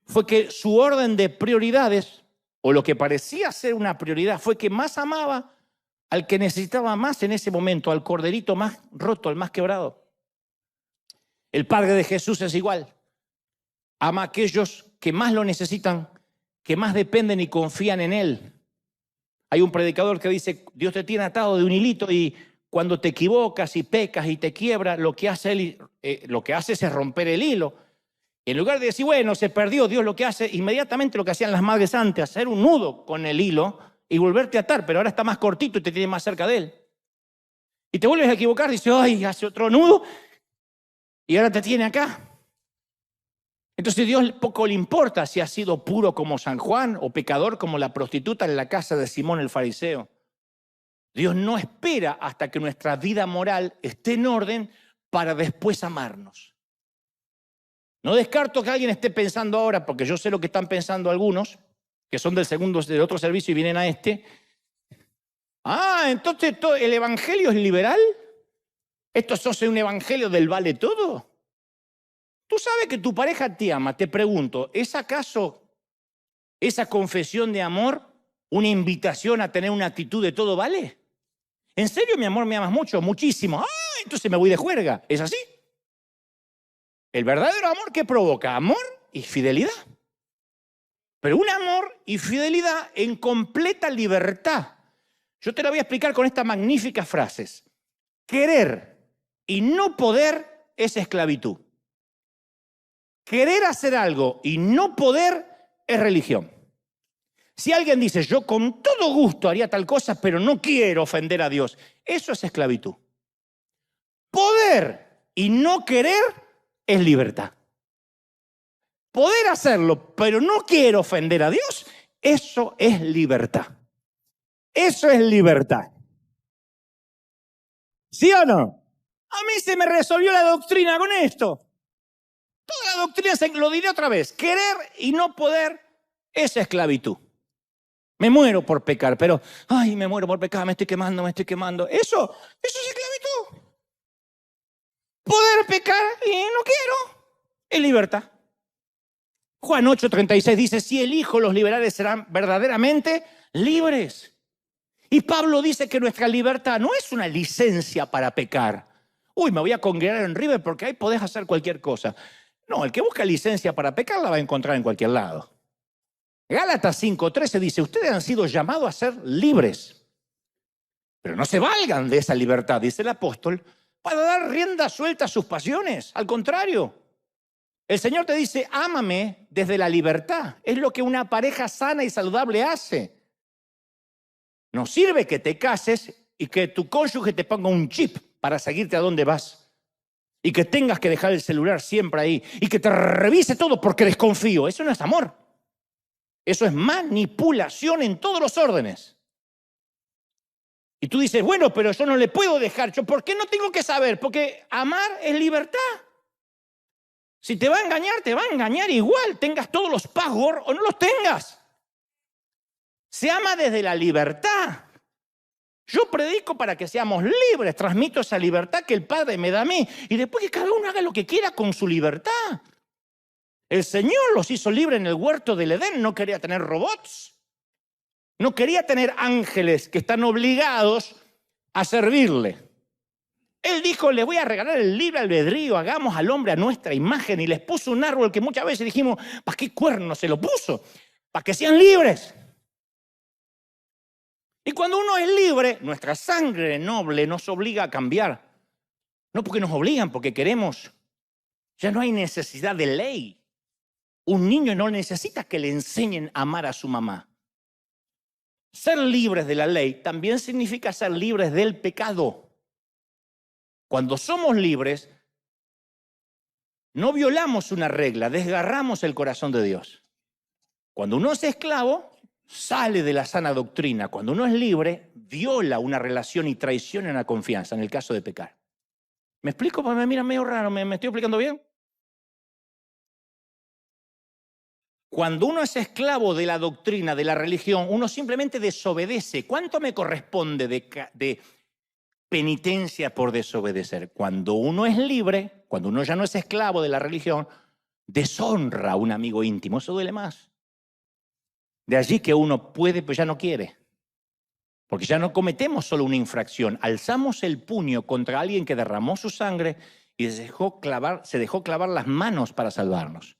fue que su orden de prioridades, o lo que parecía ser una prioridad, fue que más amaba al que necesitaba más en ese momento, al corderito más roto, al más quebrado. El Padre de Jesús es igual. Ama a aquellos que más lo necesitan, que más dependen y confían en Él. Hay un predicador que dice, Dios te tiene atado de un hilito y cuando te equivocas y pecas y te quiebra, lo que hace es romper el hilo. En lugar de decir, bueno, se perdió, Dios lo que hace, inmediatamente lo que hacían las madres antes, hacer un nudo con el hilo y volverte a atar, pero ahora está más cortito y te tiene más cerca de Él. Y te vuelves a equivocar, dice, ay, hace otro nudo y ahora te tiene acá. Entonces Dios poco le importa si has sido puro como San Juan o pecador como la prostituta en la casa de Simón el fariseo. Dios no espera hasta que nuestra vida moral esté en orden para después amarnos. No descarto que alguien esté pensando ahora, porque yo sé lo que están pensando algunos, que son del otro servicio y vienen a este. Ah, entonces ¿el evangelio es liberal? ¿Esto es un evangelio del vale todo? Tú sabes que tu pareja te ama, te pregunto, ¿es acaso esa confesión de amor una invitación a tener una actitud de todo vale? ¿En serio, mi amor, me amas mucho? Muchísimo. Ah, entonces me voy de juerga. ¿Es así? El verdadero amor, ¿qué provoca? Amor y fidelidad. Pero un amor y fidelidad en completa libertad. Yo te lo voy a explicar con estas magníficas frases. Querer y no poder es esclavitud. Querer hacer algo y no poder es religión. Si alguien dice, yo con todo gusto haría tal cosa, pero no quiero ofender a Dios, eso es esclavitud. Poder y no querer es libertad. Poder hacerlo, pero no quiero ofender a Dios, eso es libertad. Eso es libertad. ¿Sí o no? A mí se me resolvió la doctrina con esto. Toda la doctrina, lo diré otra vez, querer y no poder es esclavitud. Me muero por pecar, pero, ay, me muero por pecar, me estoy quemando. Eso es esclavitud. Poder pecar y no quiero, es libertad. Juan 8:36 dice, si el Hijo los liberare serán verdaderamente libres. Y Pablo dice que nuestra libertad no es una licencia para pecar. Uy, me voy a congregar en River porque ahí podés hacer cualquier cosa. No, el que busca licencia para pecar la va a encontrar en cualquier lado. Gálatas 5:13 dice, ustedes han sido llamados a ser libres, pero no se valgan de esa libertad, dice el apóstol, para dar rienda suelta a sus pasiones. Al contrario, el Señor te dice, ámame desde la libertad. Es lo que una pareja sana y saludable hace. No sirve que te cases y que tu cónyuge te ponga un chip para seguirte a dónde vas. Y que tengas que dejar el celular siempre ahí. Y que te revise todo porque desconfío. Eso no es amor. Eso es manipulación en todos los órdenes. Y tú dices, bueno, pero yo no le puedo dejar. ¿Por qué no tengo que saber? Porque amar es libertad. Si te va a engañar, te va a engañar igual. Tengas todos los passwords o no los tengas. Se ama desde la libertad. Yo predico para que seamos libres. Transmito esa libertad que el Padre me da a mí. Y después que cada uno haga lo que quiera con su libertad. El Señor los hizo libres en el huerto del Edén. No quería tener robots. No quería tener ángeles que están obligados a servirle. Él dijo, les voy a regalar el libre albedrío, hagamos al hombre a nuestra imagen. Y les puso un árbol que muchas veces dijimos, ¿para qué cuerno se lo puso? Para que sean libres. Y cuando uno es libre, nuestra sangre noble nos obliga a cambiar. No porque nos obligan, porque queremos. Ya no hay necesidad de ley. Un niño no necesita que le enseñen a amar a su mamá. Ser libres de la ley también significa ser libres del pecado. Cuando somos libres, no violamos una regla, desgarramos el corazón de Dios. Cuando uno es esclavo, sale de la sana doctrina. Cuando uno es libre, viola una relación y traiciona una confianza en el caso de pecar. ¿Me explico? Porque me miran medio raro, ¿me estoy explicando bien? Cuando uno es esclavo de la doctrina, de la religión, uno simplemente desobedece. ¿Cuánto me corresponde de penitencia por desobedecer? Cuando uno es libre, cuando uno ya no es esclavo de la religión, deshonra a un amigo íntimo. Eso duele más. De allí que uno puede, pero ya no quiere. Porque ya no cometemos solo una infracción. Alzamos el puño contra alguien que derramó su sangre y se dejó clavar las manos para salvarnos.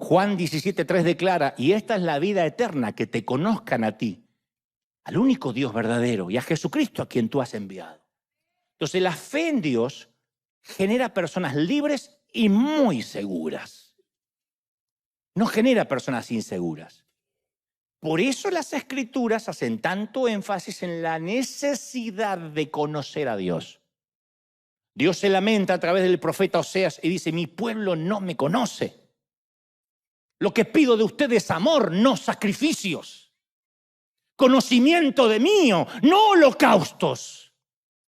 Juan 17:3 declara, y esta es la vida eterna, que te conozcan a ti, al único Dios verdadero, y a Jesucristo a quien tú has enviado. Entonces la fe en Dios genera personas libres y muy seguras. No genera personas inseguras. Por eso las Escrituras hacen tanto énfasis en la necesidad de conocer a Dios. Dios se lamenta a través del profeta Oseas y dice, mi pueblo no me conoce. Lo que pido de ustedes es amor, no sacrificios. Conocimiento de mí, no holocaustos.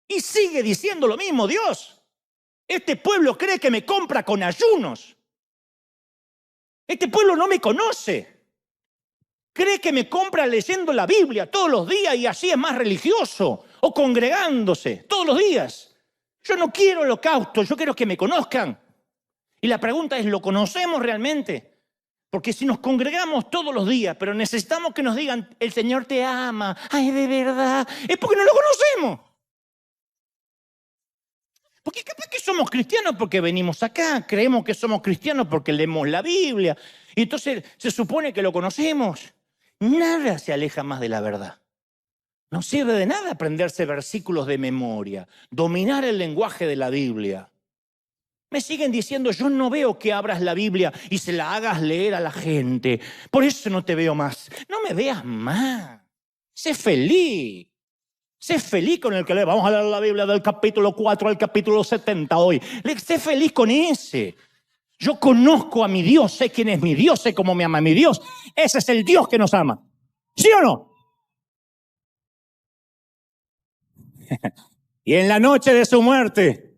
Y sigue diciendo lo mismo Dios. Este pueblo cree que me compra con ayunos. Este pueblo no me conoce. Cree que me compra leyendo la Biblia todos los días y así es más religioso. O congregándose todos los días. Yo no quiero holocaustos, yo quiero que me conozcan. Y la pregunta es, ¿lo conocemos realmente? Porque si nos congregamos todos los días, pero necesitamos que nos digan, el Señor te ama, ay, de verdad, es porque no lo conocemos. Porque capaz que somos cristianos porque venimos acá, creemos que somos cristianos porque leemos la Biblia, y entonces se supone que lo conocemos. Nada se aleja más de la verdad. No sirve de nada aprenderse versículos de memoria, dominar el lenguaje de la Biblia. Me siguen diciendo, yo no veo que abras la Biblia y se la hagas leer a la gente. Por eso no te veo más. No me veas más. Sé feliz. Sé feliz con el que lee. Vamos a leer la Biblia del capítulo 4 al capítulo 70 hoy. Sé feliz con ese. Yo conozco a mi Dios, sé quién es mi Dios, sé cómo me ama mi Dios. Ese es el Dios que nos ama. ¿Sí o no? Y en la noche de su muerte,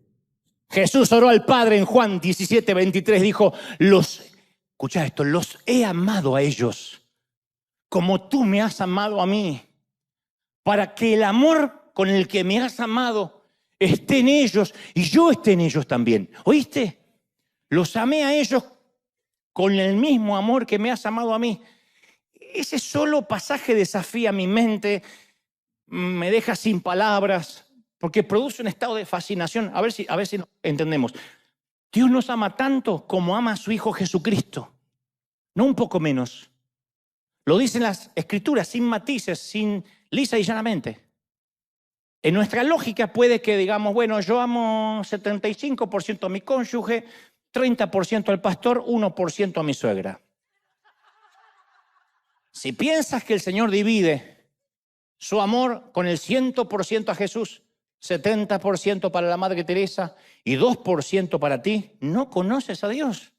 Jesús oró al Padre en Juan 17:23, dijo, escucha esto, los he amado a ellos como tú me has amado a mí, para que el amor con el que me has amado esté en ellos y yo esté en ellos también. ¿Oíste? Los amé a ellos con el mismo amor que me has amado a mí. Ese solo pasaje desafía mi mente, me deja sin palabras, porque produce un estado de fascinación. A ver si entendemos. Dios nos ama tanto como ama a su Hijo Jesucristo. No un poco menos. Lo dicen las Escrituras, sin matices, sin lisa y llanamente. En nuestra lógica puede que digamos, bueno, yo amo 75% a mi cónyuge, 30% al pastor, 1% a mi suegra. Si piensas que el Señor divide su amor con el 100% a Jesús, 70% para la Madre Teresa y 2% para ti, no conoces a Dios.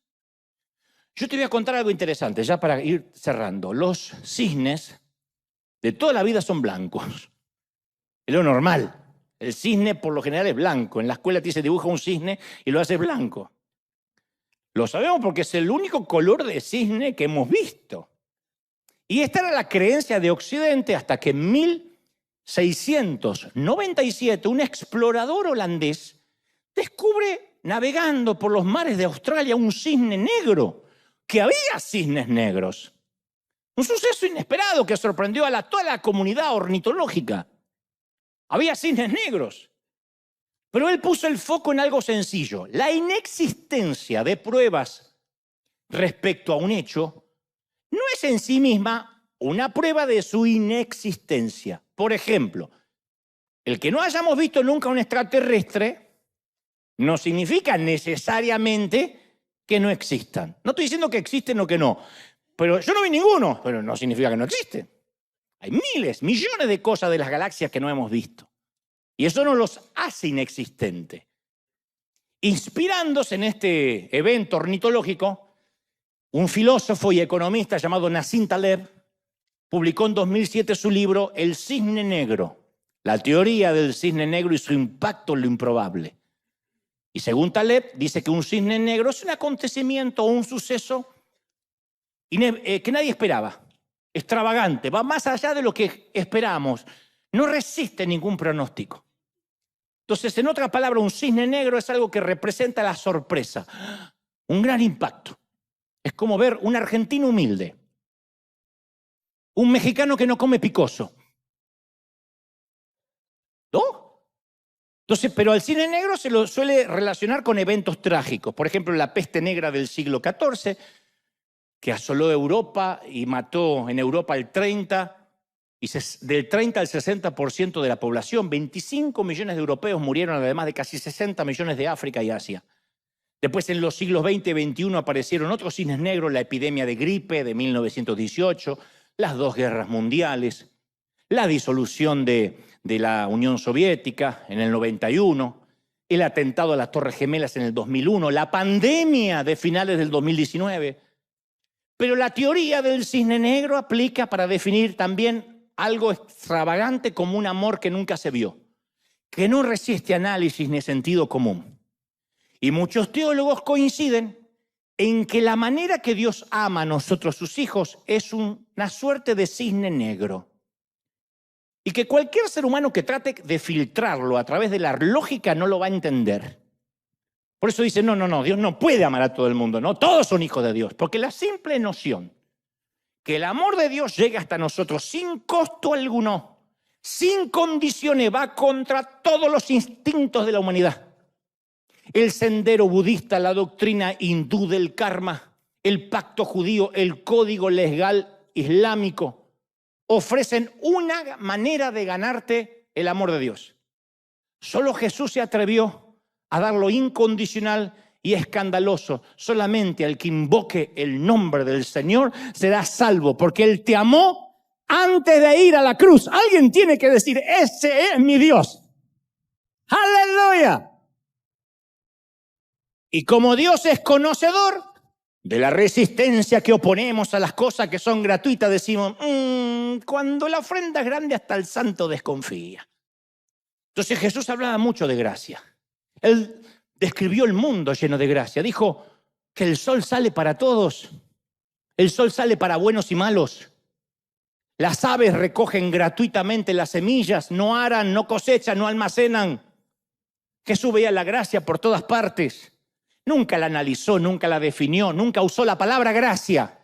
Yo te voy a contar algo interesante, ya para ir cerrando. Los cisnes de toda la vida son blancos. Es lo normal. El cisne por lo general es blanco. En la escuela te dice dibuja un cisne y lo hace blanco. Lo sabemos porque es el único color de cisne que hemos visto. Y esta era la creencia de Occidente hasta que en 1697 un explorador holandés descubre, navegando por los mares de Australia, un cisne negro, que había cisnes negros. Un suceso inesperado que sorprendió a toda la comunidad ornitológica. Había cisnes negros. Pero él puso el foco en algo sencillo. La inexistencia de pruebas respecto a un hecho no es en sí misma una prueba de su inexistencia. Por ejemplo, el que no hayamos visto nunca un extraterrestre no significa necesariamente que no existan. No estoy diciendo que existen o que no, pero yo no vi ninguno, pero no significa que no existen. Hay miles, millones de cosas de las galaxias que no hemos visto. Y eso no los hace inexistentes. Inspirándose en este evento ornitológico, un filósofo y economista llamado Nassim Taleb publicó en 2007 su libro El cisne negro, la teoría del cisne negro y su impacto en lo improbable. Y según Taleb, dice que un cisne negro es un acontecimiento o un suceso que nadie esperaba, extravagante, va más allá de lo que esperamos, no resiste ningún pronóstico. Entonces, en otra palabra, un cisne negro es algo que representa la sorpresa, un gran impacto. Es como ver un argentino humilde, un mexicano que no come picoso, ¿no? Entonces, pero al cisne negro se lo suele relacionar con eventos trágicos. Por ejemplo, la peste negra del siglo XIV, que asoló Europa y mató en Europa del 30 al 60% de la población. 25 millones de europeos murieron, además de casi 60 millones de África y Asia. Después, en los siglos XX y XXI, aparecieron otros cisnes negros, la epidemia de gripe de 1918, las dos guerras mundiales, la disolución de la Unión Soviética en el 91, el atentado a las Torres Gemelas en el 2001, la pandemia de finales del 2019. Pero la teoría del cisne negro aplica para definir también algo extravagante como un amor que nunca se vio, que no resiste análisis ni sentido común. Y muchos teólogos coinciden en que la manera que Dios ama a nosotros, sus hijos, es una suerte de cisne negro. Y que cualquier ser humano que trate de filtrarlo a través de la lógica no lo va a entender. Por eso dice, no, Dios no puede amar a todo el mundo, no, todos son hijos de Dios. Porque la simple noción que el amor de Dios llega hasta nosotros sin costo alguno, sin condiciones, va contra todos los instintos de la humanidad. El sendero budista, la doctrina hindú del karma, el pacto judío, el código legal islámico, ofrecen una manera de ganarte el amor de Dios. Solo Jesús se atrevió a dar lo incondicional y escandaloso. Solamente al que invoque el nombre del Señor será salvo, porque Él te amó antes de ir a la cruz. Alguien tiene que decir, ese es mi Dios. ¡Aleluya! Y como Dios es conocedor de la resistencia que oponemos a las cosas que son gratuitas, decimos, cuando la ofrenda es grande hasta el santo desconfía. Entonces Jesús hablaba mucho de gracia. Él describió el mundo lleno de gracia. Dijo que el sol sale para todos. El sol sale para buenos y malos. Las aves recogen gratuitamente las semillas, no aran, no cosechan, no almacenan. Jesús veía la gracia por todas partes. Nunca la analizó, nunca la definió, nunca usó la palabra gracia.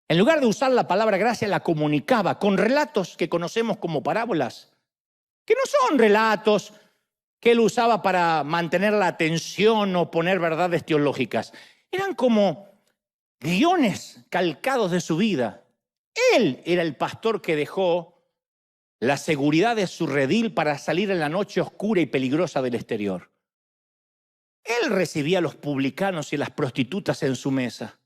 En lugar de usar la palabra gracia, la comunicaba con relatos que conocemos como parábolas, que no son relatos que él usaba para mantener la atención o poner verdades teológicas. Eran como guiones calcados de su vida. Él era el pastor que dejó la seguridad de su redil para salir en la noche oscura y peligrosa del exterior. Él recibía a los publicanos y a las prostitutas en su mesa.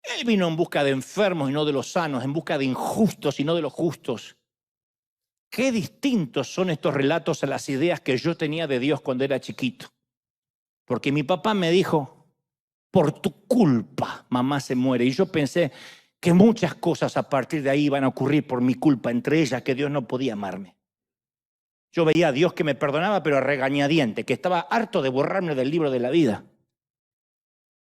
Él vino en busca de enfermos y no de los sanos, en busca de injustos y no de los justos. Qué distintos son estos relatos a las ideas que yo tenía de Dios cuando era chiquito. Porque mi papá me dijo, por tu culpa mamá se muere. Y yo pensé que muchas cosas a partir de ahí iban a ocurrir por mi culpa, entre ellas que Dios no podía amarme. Yo veía a Dios que me perdonaba, pero a regañadiente, que estaba harto de borrarme del libro de la vida.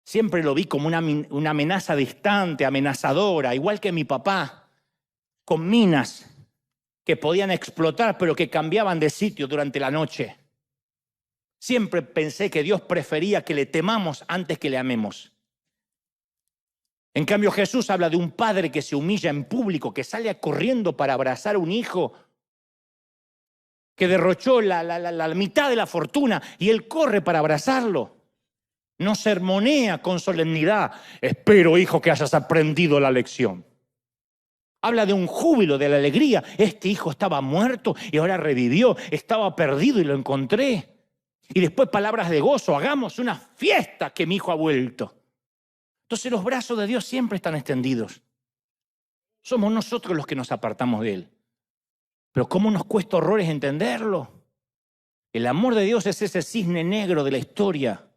Siempre lo vi como una amenaza distante, amenazadora, igual que mi papá, con minas que podían explotar, pero que cambiaban de sitio durante la noche. Siempre pensé que Dios prefería que le temamos antes que le amemos. En cambio, Jesús habla de un padre que se humilla en público, que sale corriendo para abrazar a un hijo que derrochó la mitad de la fortuna y él corre para abrazarlo. No sermonea con solemnidad. Espero, hijo, que hayas aprendido la lección. Habla de un júbilo, de la alegría. Este hijo estaba muerto y ahora revivió. Estaba perdido y lo encontré. Y después palabras de gozo, hagamos una fiesta que mi hijo ha vuelto. Entonces los brazos de Dios siempre están extendidos. Somos nosotros los que nos apartamos de Él. Pero ¿cómo nos cuesta horrores entenderlo? El amor de Dios es ese cisne negro de la historia.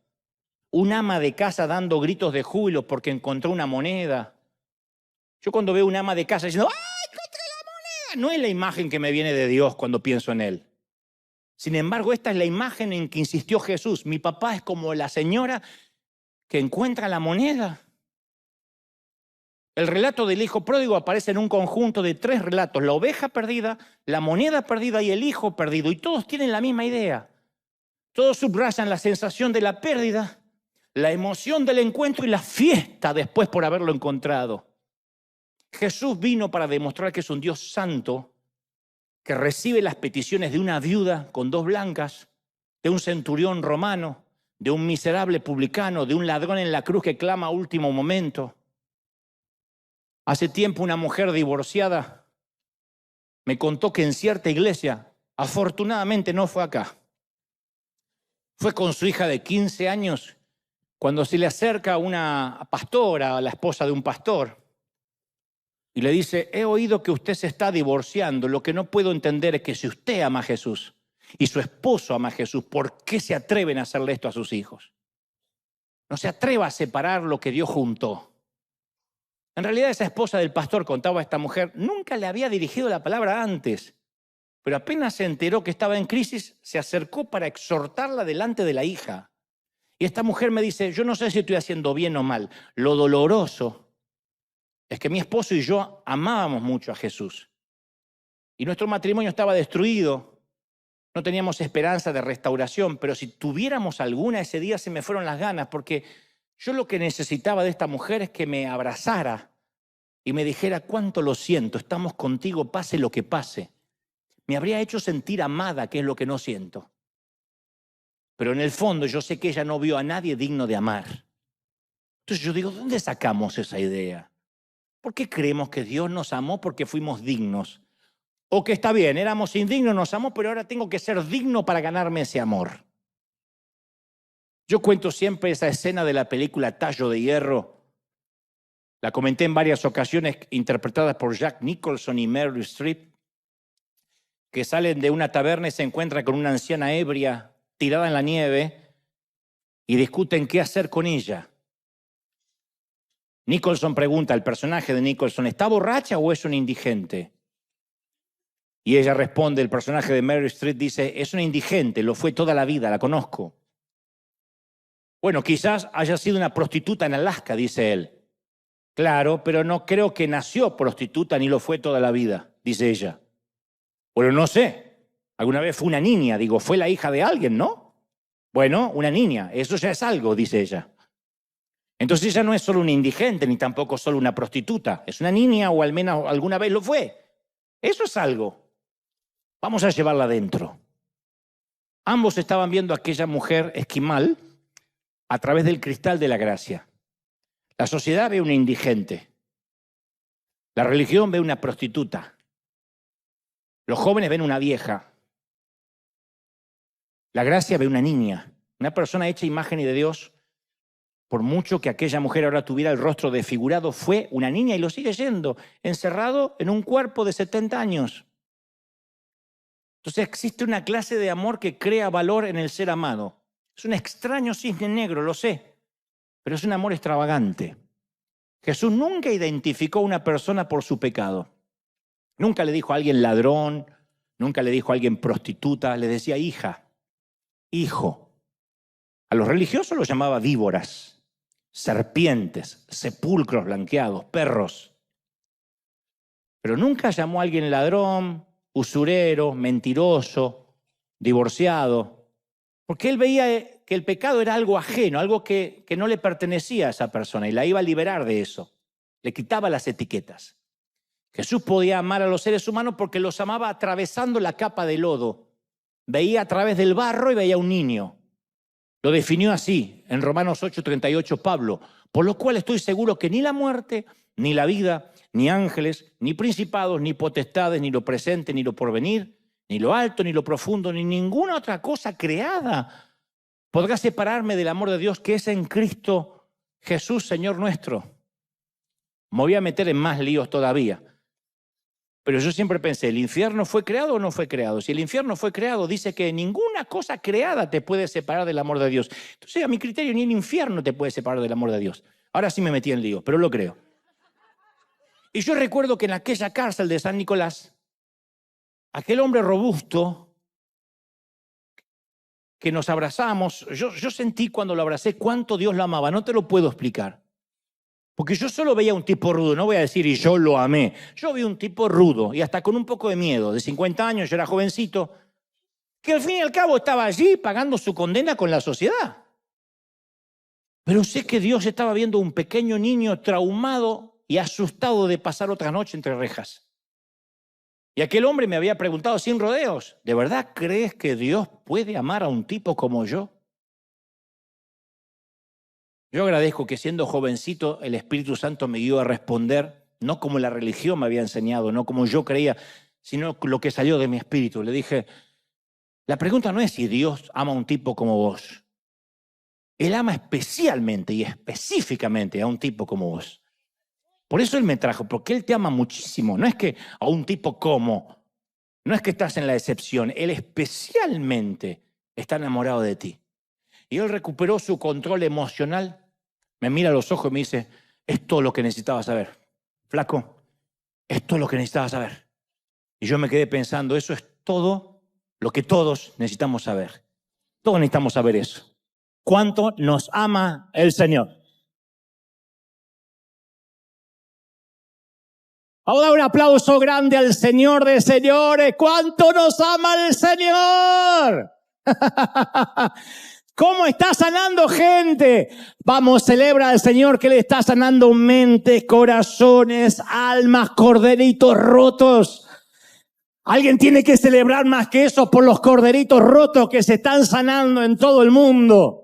Un ama de casa dando gritos de júbilo porque encontró una moneda. Yo cuando veo un ama de casa diciendo, ¡ay, encontré la moneda! No es la imagen que me viene de Dios cuando pienso en Él. Sin embargo, esta es la imagen en que insistió Jesús. Mi papá es como la señora que encuentra la moneda. El relato del hijo pródigo aparece en un conjunto de 3 relatos. La oveja perdida, la moneda perdida y el hijo perdido. Y todos tienen la misma idea. Todos subrayan la sensación de la pérdida, la emoción del encuentro y la fiesta después por haberlo encontrado. Jesús vino para demostrar que es un Dios santo, que recibe las peticiones de una viuda con 2 blancas, de un centurión romano, de un miserable publicano, de un ladrón en la cruz que clama a último momento. Hace tiempo una mujer divorciada me contó que en cierta iglesia, afortunadamente no fue acá, fue con su hija de 15 años cuando se le acerca una pastora, la esposa de un pastor, y le dice, he oído que usted se está divorciando, lo que no puedo entender es que si usted ama a Jesús y su esposo ama a Jesús, ¿por qué se atreven a hacerle esto a sus hijos? No se atreva a separar lo que Dios juntó. En realidad esa esposa del pastor, contaba a esta mujer, nunca le había dirigido la palabra antes, pero apenas se enteró que estaba en crisis, se acercó para exhortarla delante de la hija. Y esta mujer me dice, yo no sé si estoy haciendo bien o mal. Lo doloroso es que mi esposo y yo amábamos mucho a Jesús. Y nuestro matrimonio estaba destruido. No teníamos esperanza de restauración, pero si tuviéramos alguna, ese día se me fueron las ganas, porque yo lo que necesitaba de esta mujer es que me abrazara y me dijera cuánto lo siento, estamos contigo, pase lo que pase. Me habría hecho sentir amada, que es lo que no siento. Pero en el fondo yo sé que ella no vio a nadie digno de amar. Entonces yo digo, ¿dónde sacamos esa idea? ¿Por qué creemos que Dios nos amó porque fuimos dignos? O que está bien, éramos indignos, nos amó, pero ahora tengo que ser digno para ganarme ese amor. Yo cuento siempre esa escena de la película Tallo de Hierro. La comenté en varias ocasiones, interpretadas por Jack Nicholson y Meryl Streep, que salen de una taberna y se encuentran con una anciana ebria tirada en la nieve y discuten qué hacer con ella. Nicholson pregunta, el personaje de Nicholson, ¿está borracha o es un indigente? Y ella responde, el personaje de Meryl Streep dice, es una indigente, lo fue toda la vida, la conozco. Bueno, quizás haya sido una prostituta en Alaska, dice él. Claro, pero no creo que nació prostituta ni lo fue toda la vida, dice ella. Bueno, no sé. Alguna vez fue una niña, digo, fue la hija de alguien, ¿no? Bueno, una niña, eso ya es algo, dice ella. Entonces ella no es solo una indigente, ni tampoco solo una prostituta. Es una niña o al menos alguna vez lo fue. Eso es algo. Vamos a llevarla adentro. Ambos estaban viendo a aquella mujer esquimal a través del cristal de la gracia. La sociedad ve una indigente. La religión ve una prostituta. Los jóvenes ven una vieja. La gracia ve una niña. Una persona hecha imagen y de Dios. Por mucho que aquella mujer ahora tuviera el rostro desfigurado, fue una niña y lo sigue siendo, encerrado en un cuerpo de 70 años. Entonces existe una clase de amor que crea valor en el ser amado. Es un extraño cisne negro, lo sé, pero es un amor extravagante. Jesús nunca identificó a una persona por su pecado. Nunca le dijo a alguien ladrón, nunca le dijo a alguien prostituta, le decía hija, hijo. A los religiosos los llamaba víboras, serpientes, sepulcros blanqueados, perros. Pero nunca llamó a alguien ladrón, usurero, mentiroso, divorciado. Porque él veía que el pecado era algo ajeno, algo que no le pertenecía a esa persona y la iba a liberar de eso. Le quitaba las etiquetas. Jesús podía amar a los seres humanos porque los amaba atravesando la capa de lodo. Veía a través del barro y veía a un niño. Lo definió así en Romanos 8:38 Pablo. Por lo cual estoy seguro que ni la muerte, ni la vida, ni ángeles, ni principados, ni potestades, ni lo presente, ni lo porvenir, ni lo alto, ni lo profundo, ni ninguna otra cosa creada podrá separarme del amor de Dios que es en Cristo Jesús, Señor nuestro. Me voy a meter en más líos todavía. Pero yo siempre pensé, ¿el infierno fue creado o no fue creado? Si el infierno fue creado, dice que ninguna cosa creada te puede separar del amor de Dios. Entonces, a mi criterio, ni el infierno te puede separar del amor de Dios. Ahora sí me metí en lío, pero lo creo. Y yo recuerdo que en aquella cárcel de San Nicolás, aquel hombre robusto que nos abrazamos, yo sentí cuando lo abracé cuánto Dios lo amaba. No te lo puedo explicar. Porque yo solo veía un tipo rudo, no voy a decir y yo lo amé. Yo vi un tipo rudo y hasta con un poco de miedo, de 50 años, yo era jovencito, que al fin y al cabo estaba allí pagando su condena con la sociedad. Pero sé que Dios estaba viendo un pequeño niño traumado y asustado de pasar otra noche entre rejas. Y aquel hombre me había preguntado sin rodeos, ¿de verdad crees que Dios puede amar a un tipo como yo? Yo agradezco que siendo jovencito el Espíritu Santo me guió a responder, no como la religión me había enseñado, no como yo creía, sino lo que salió de mi espíritu. Le dije, la pregunta no es si Dios ama a un tipo como vos. Él ama especialmente y específicamente a un tipo como vos. Por eso Él me trajo, porque Él te ama muchísimo. No es que a un tipo como, no es que estás en la excepción. Él especialmente está enamorado de ti. Y Él recuperó su control emocional. Me mira a los ojos y me dice, es todo lo que necesitaba saber. Flaco, es todo lo que necesitaba saber. Y yo me quedé pensando, eso es todo lo que todos necesitamos saber. Todos necesitamos saber eso. ¿Cuánto nos ama el Señor? Ahora un aplauso grande al Señor de señores. ¿Cuánto nos ama el Señor? ¿Cómo está sanando gente? Vamos, celebra al Señor que le está sanando mentes, corazones, almas, corderitos rotos. Alguien tiene que celebrar más que eso por los corderitos rotos que se están sanando en todo el mundo.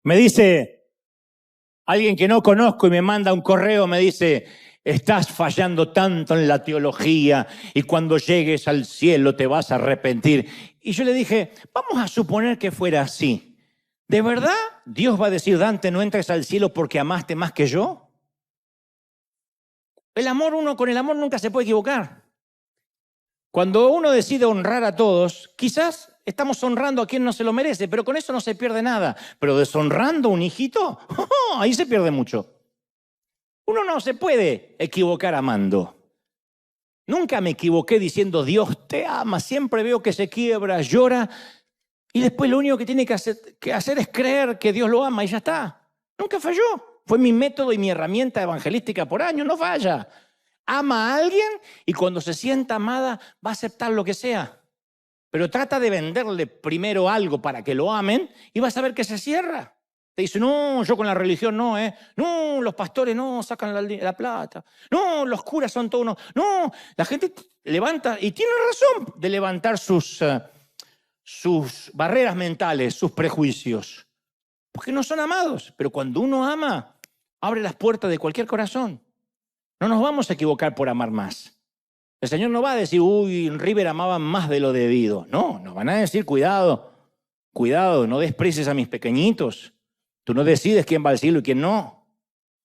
Me dice alguien que no conozco y me manda un correo, me dice, estás fallando tanto en la teología y cuando llegues al cielo te vas a arrepentir. Y yo le dije, vamos a suponer que fuera así. ¿De verdad Dios va a decir, Dante, no entres al cielo porque amaste más que yo? Uno con el amor nunca se puede equivocar. Cuando uno decide honrar a todos, quizás estamos honrando a quien no se lo merece, pero con eso no se pierde nada. Pero deshonrando a un hijito, ahí se pierde mucho. Uno no se puede equivocar amando. Nunca me equivoqué diciendo Dios te ama. Siempre veo que se quiebra, llora y después lo único que tiene que hacer es creer que Dios lo ama y ya está. Nunca falló. Fue mi método y mi herramienta evangelística por años, no falla. Ama a alguien y cuando se sienta amada va a aceptar lo que sea. Pero trata de venderle primero algo para que lo amen y vas a ver que se cierra. Te dice, no, yo con la religión no, no, los pastores no, sacan la plata. No, los curas son todos unos. No, la gente levanta, y tiene razón de levantar sus barreras mentales, sus prejuicios. Porque no son amados. Pero cuando uno ama, abre las puertas de cualquier corazón. No nos vamos a equivocar por amar más. El Señor no va a decir, uy, en River amaban más de lo debido. No, nos van a decir, cuidado, no desprecies a mis pequeñitos. Tú no decides quién va al cielo y quién no.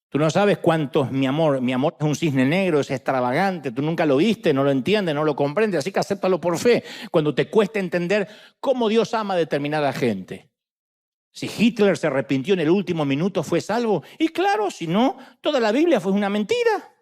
Tú no sabes cuánto es mi amor. Mi amor es un cisne negro, es extravagante. Tú nunca lo viste, no lo entiendes, no lo comprendes. Así que acéptalo por fe. Cuando te cueste entender cómo Dios ama a determinada gente. Si Hitler se arrepintió en el último minuto, ¿fue salvo? Y claro, si no, toda la Biblia fue una mentira.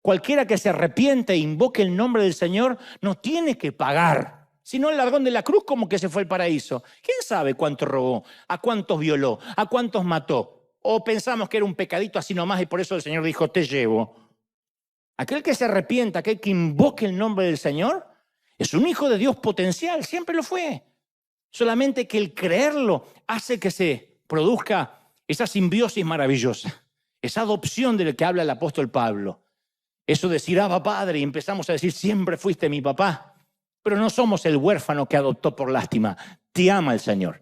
Cualquiera que se arrepiente e invoque el nombre del Señor no tiene que pagar. Si no, el ladrón de la cruz, como que se fue al paraíso. ¿Quién sabe cuánto robó? ¿A cuántos violó? ¿A cuántos mató? ¿O pensamos que era un pecadito así nomás y por eso el Señor dijo, te llevo? Aquel que se arrepienta, aquel que invoque el nombre del Señor, es un hijo de Dios potencial, siempre lo fue. Solamente que el creerlo hace que se produzca esa simbiosis maravillosa, esa adopción de la que habla el apóstol Pablo. Eso de decir, Abba Padre, y empezamos a decir, siempre fuiste mi papá. Pero no somos el huérfano que adoptó por lástima. Te ama el Señor.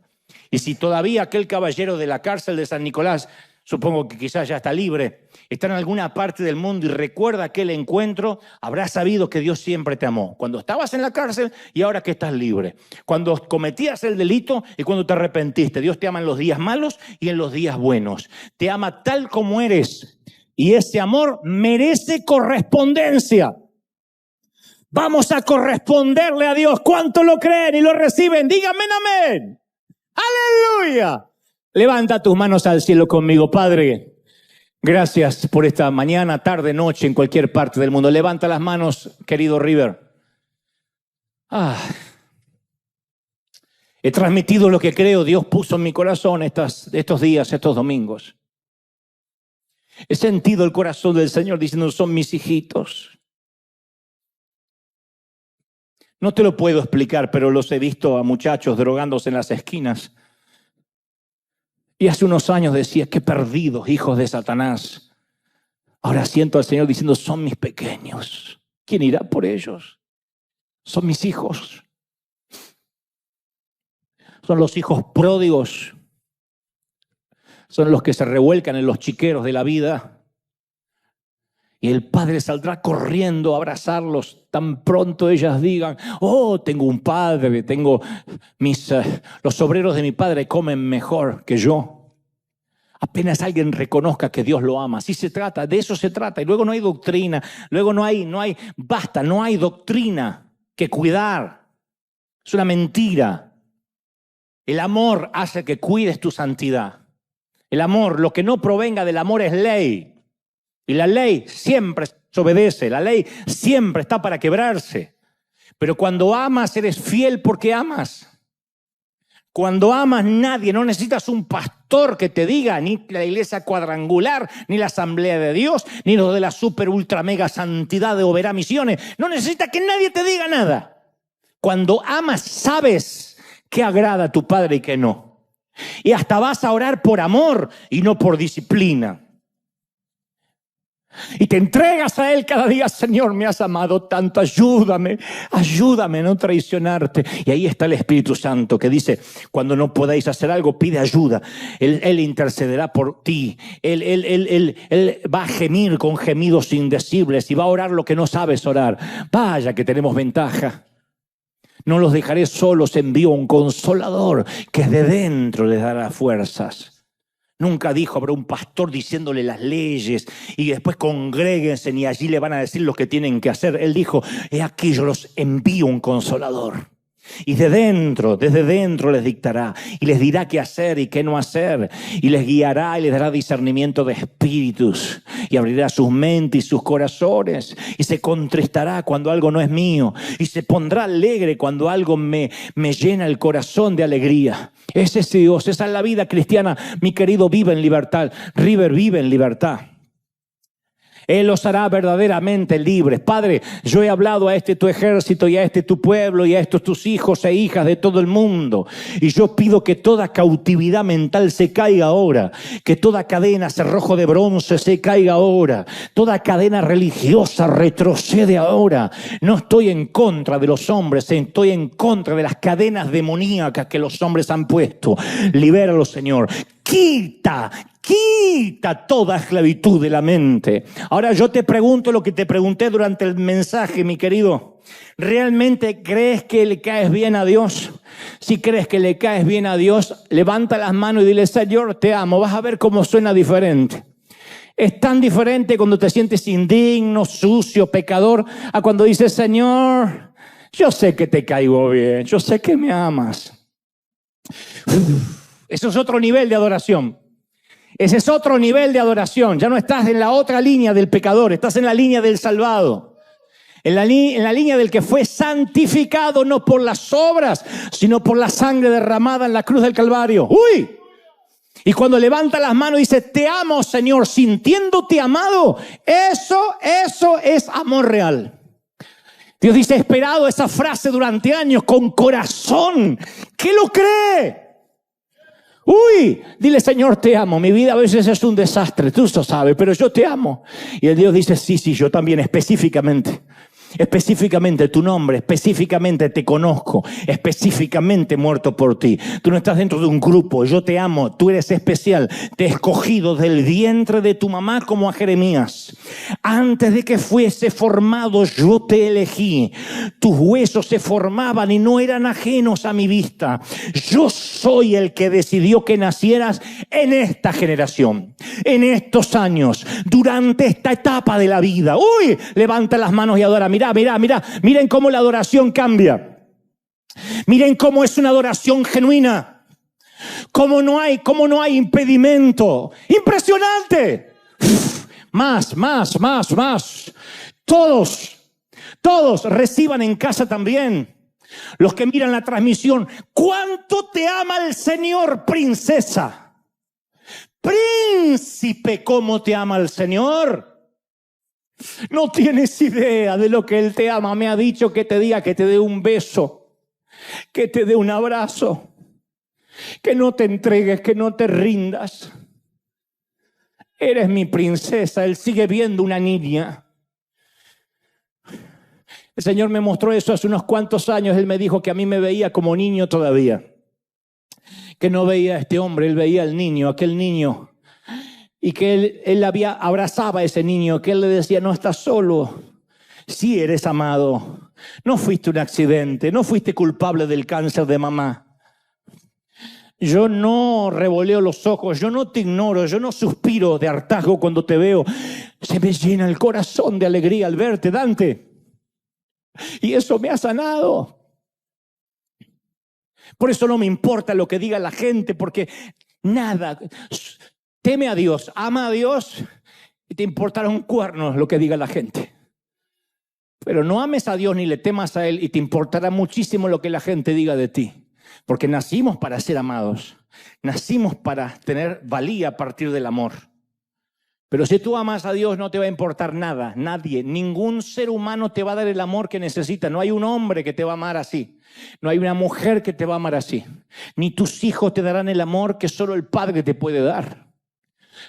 Y si todavía aquel caballero de la cárcel de San Nicolás supongo que quizás ya está libre, está en alguna parte del mundo y recuerda aquel encuentro, habrás sabido que Dios siempre te amó. Cuando estabas en la cárcel y ahora que estás libre. Cuando cometías el delito y cuando te arrepentiste. Dios te ama en los días malos y en los días buenos. Te ama tal como eres y ese amor merece correspondencia. Vamos a corresponderle a Dios. ¿Cuánto lo creen y lo reciben? Díganme amén. ¡Aleluya! Levanta tus manos al cielo conmigo, Padre. Gracias por esta mañana, tarde, noche, en cualquier parte del mundo. Levanta las manos, querido River. He transmitido lo que creo Dios puso en mi corazón estos días, estos domingos. He sentido el corazón del Señor diciendo, son mis hijitos. No te lo puedo explicar, pero los he visto a muchachos drogándose en las esquinas. Y hace unos años decía, qué perdidos, hijos de Satanás. Ahora siento al Señor diciendo, son mis pequeños. ¿Quién irá por ellos? Son mis hijos. Son los hijos pródigos. Son los que se revuelcan en los chiqueros de la vida. Y el padre saldrá corriendo a abrazarlos tan pronto ellas digan, oh, tengo un padre, tengo los obreros de mi padre comen mejor que yo. Apenas alguien reconozca que Dios lo ama. Así se trata, de eso se trata. Y luego no hay doctrina, luego no hay doctrina que cuidar. Es una mentira. El amor hace que cuides tu santidad. El amor, lo que no provenga del amor es ley. Y la ley siempre se obedece, la ley siempre está para quebrarse. Pero cuando amas, eres fiel porque amas. Cuando amas, no necesitas un pastor que te diga, ni la iglesia cuadrangular, ni la asamblea de Dios, ni los de la super ultra mega santidad de Oberá Misiones. No necesitas que nadie te diga nada. Cuando amas, sabes qué agrada a tu Padre y qué no. Y hasta vas a orar por amor y no por disciplina. Y te entregas a Él cada día. Señor, me has amado tanto, ayúdame a no traicionarte. Y ahí está el Espíritu Santo que dice, cuando no podáis hacer algo, pide ayuda. Él intercederá por ti. Él va a gemir con gemidos indecibles y va a orar lo que no sabes orar. Vaya que tenemos ventaja. No los dejaré solos, envío un consolador que de dentro les dará fuerzas. Nunca dijo, habrá un pastor diciéndole las leyes y después congréguense y allí le van a decir lo que tienen que hacer. Él dijo, he aquí yo los envío un consolador. Y desde dentro les dictará y les dirá qué hacer y qué no hacer. Y les guiará y les dará discernimiento de espíritus. Y abrirá sus mentes y sus corazones. Y se contristará cuando algo no es mío. Y se pondrá alegre cuando algo me llena el corazón de alegría. Ese es Dios, esa es la vida cristiana. Mi querido, vive en libertad. River, vive en libertad. Él los hará verdaderamente libres. Padre, yo he hablado a este tu ejército y a este tu pueblo y a estos tus hijos e hijas de todo el mundo. Y yo pido que toda cautividad mental se caiga ahora. Que toda cadena, cerrojo de bronce se caiga ahora. Toda cadena religiosa retrocede ahora. No estoy en contra de los hombres, estoy en contra de las cadenas demoníacas que los hombres han puesto. Libéralo, Señor. Quita toda esclavitud de la mente. Ahora yo te pregunto lo que te pregunté durante el mensaje, mi querido. ¿Realmente crees que le caes bien a Dios? Si crees que le caes bien a Dios, levanta las manos y dile, Señor, te amo. Vas a ver cómo suena diferente. Es tan diferente cuando te sientes indigno, sucio, pecador, a cuando dices, Señor, yo sé que te caigo bien, yo sé que me amas. Eso es otro nivel de adoración. Ese es otro nivel de adoración. Ya no estás en la otra línea del pecador, estás en la línea del salvado. En la línea del que fue santificado no por las obras, sino por la sangre derramada en la cruz del Calvario. ¡Uy! Y cuando levanta las manos y dice, te amo, Señor, sintiéndote amado, eso es amor real. Dios dice, he esperado esa frase durante años con corazón. ¿Qué lo cree? Uy, dile, Señor, te amo. Mi vida a veces es un desastre, tú lo sabes, pero yo te amo. Y el Dios dice, sí, yo también, específicamente. específicamente tu nombre, específicamente te conozco, específicamente muerto por ti. Tú no estás dentro de un grupo, yo te amo, tú eres especial, te he escogido del vientre de tu mamá como a Jeremías. Antes de que fuese formado yo te elegí, tus huesos se formaban y no eran ajenos a mi vista. Yo soy el que decidió que nacieras en esta generación, en estos años, durante esta etapa de la vida. ¡Uy! Levanta las manos y adora. Mirá. Miren cómo la adoración cambia. Miren cómo es una adoración genuina. Cómo no hay impedimento. ¡Impresionante! Más. Todos reciban en casa también. Los que miran la transmisión. ¿Cuánto te ama el Señor, princesa? Príncipe, ¿cómo te ama el Señor? No tienes idea de lo que Él te ama. Me ha dicho que te diga que te dé un beso, que te dé un abrazo, que no te entregues, que no te rindas. Eres mi princesa. Él sigue viendo una niña. El Señor me mostró eso hace unos cuantos años. Él me dijo que a mí me veía como niño todavía, que no veía a este hombre, Él veía al niño, aquel niño. Y que él abrazaba a ese niño, que él le decía, no estás solo, sí eres amado, no fuiste un accidente, no fuiste culpable del cáncer de mamá. Yo no revoleo los ojos, yo no te ignoro, yo no suspiro de hartazgo cuando te veo. Se me llena el corazón de alegría al verte, Dante. Y eso me ha sanado. Por eso no me importa lo que diga la gente, porque nada... Teme a Dios, ama a Dios y te importará un cuerno lo que diga la gente. Pero no ames a Dios ni le temas a Él y te importará muchísimo lo que la gente diga de ti. Porque nacimos para ser amados. Nacimos para tener valía a partir del amor. Pero si tú amas a Dios no te va a importar nada, nadie, ningún ser humano te va a dar el amor que necesita. No hay un hombre que te va a amar así. No hay una mujer que te va a amar así. Ni tus hijos te darán el amor que solo el Padre te puede dar.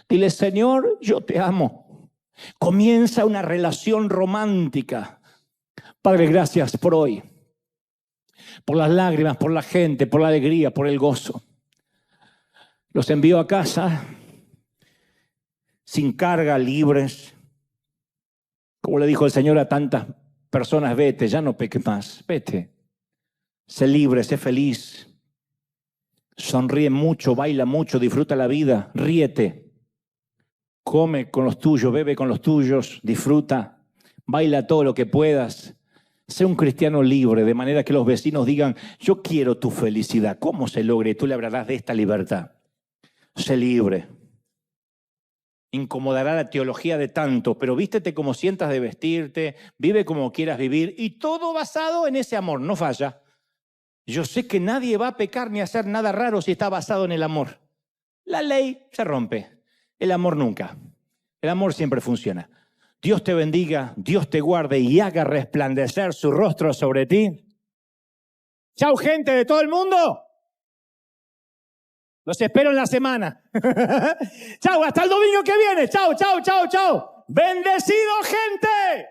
Dile, Señor, yo te amo. Comienza una relación romántica. Padre, gracias por hoy. Por las lágrimas, por la gente, por la alegría, por el gozo. Los envío a casa sin carga, libres. Como le dijo el Señor a tantas personas, vete, ya no peques más, vete. Sé libre, sé feliz. Sonríe mucho, baila mucho, disfruta la vida, ríete. Come con los tuyos, bebe con los tuyos, disfruta, baila todo lo que puedas. Sé un cristiano libre, de manera que los vecinos digan, yo quiero tu felicidad. ¿Cómo se logre? Tú le hablarás de esta libertad. Sé libre. Incomodará la teología de tanto, pero vístete como sientas de vestirte, vive como quieras vivir y todo basado en ese amor, no falla. Yo sé que nadie va a pecar ni a hacer nada raro si está basado en el amor. La ley se rompe. El amor nunca. El amor siempre funciona. Dios te bendiga, Dios te guarde y haga resplandecer su rostro sobre ti. Chau, gente de todo el mundo. Los espero en la semana. Chau, hasta el domingo que viene. Chau. Bendecido, gente.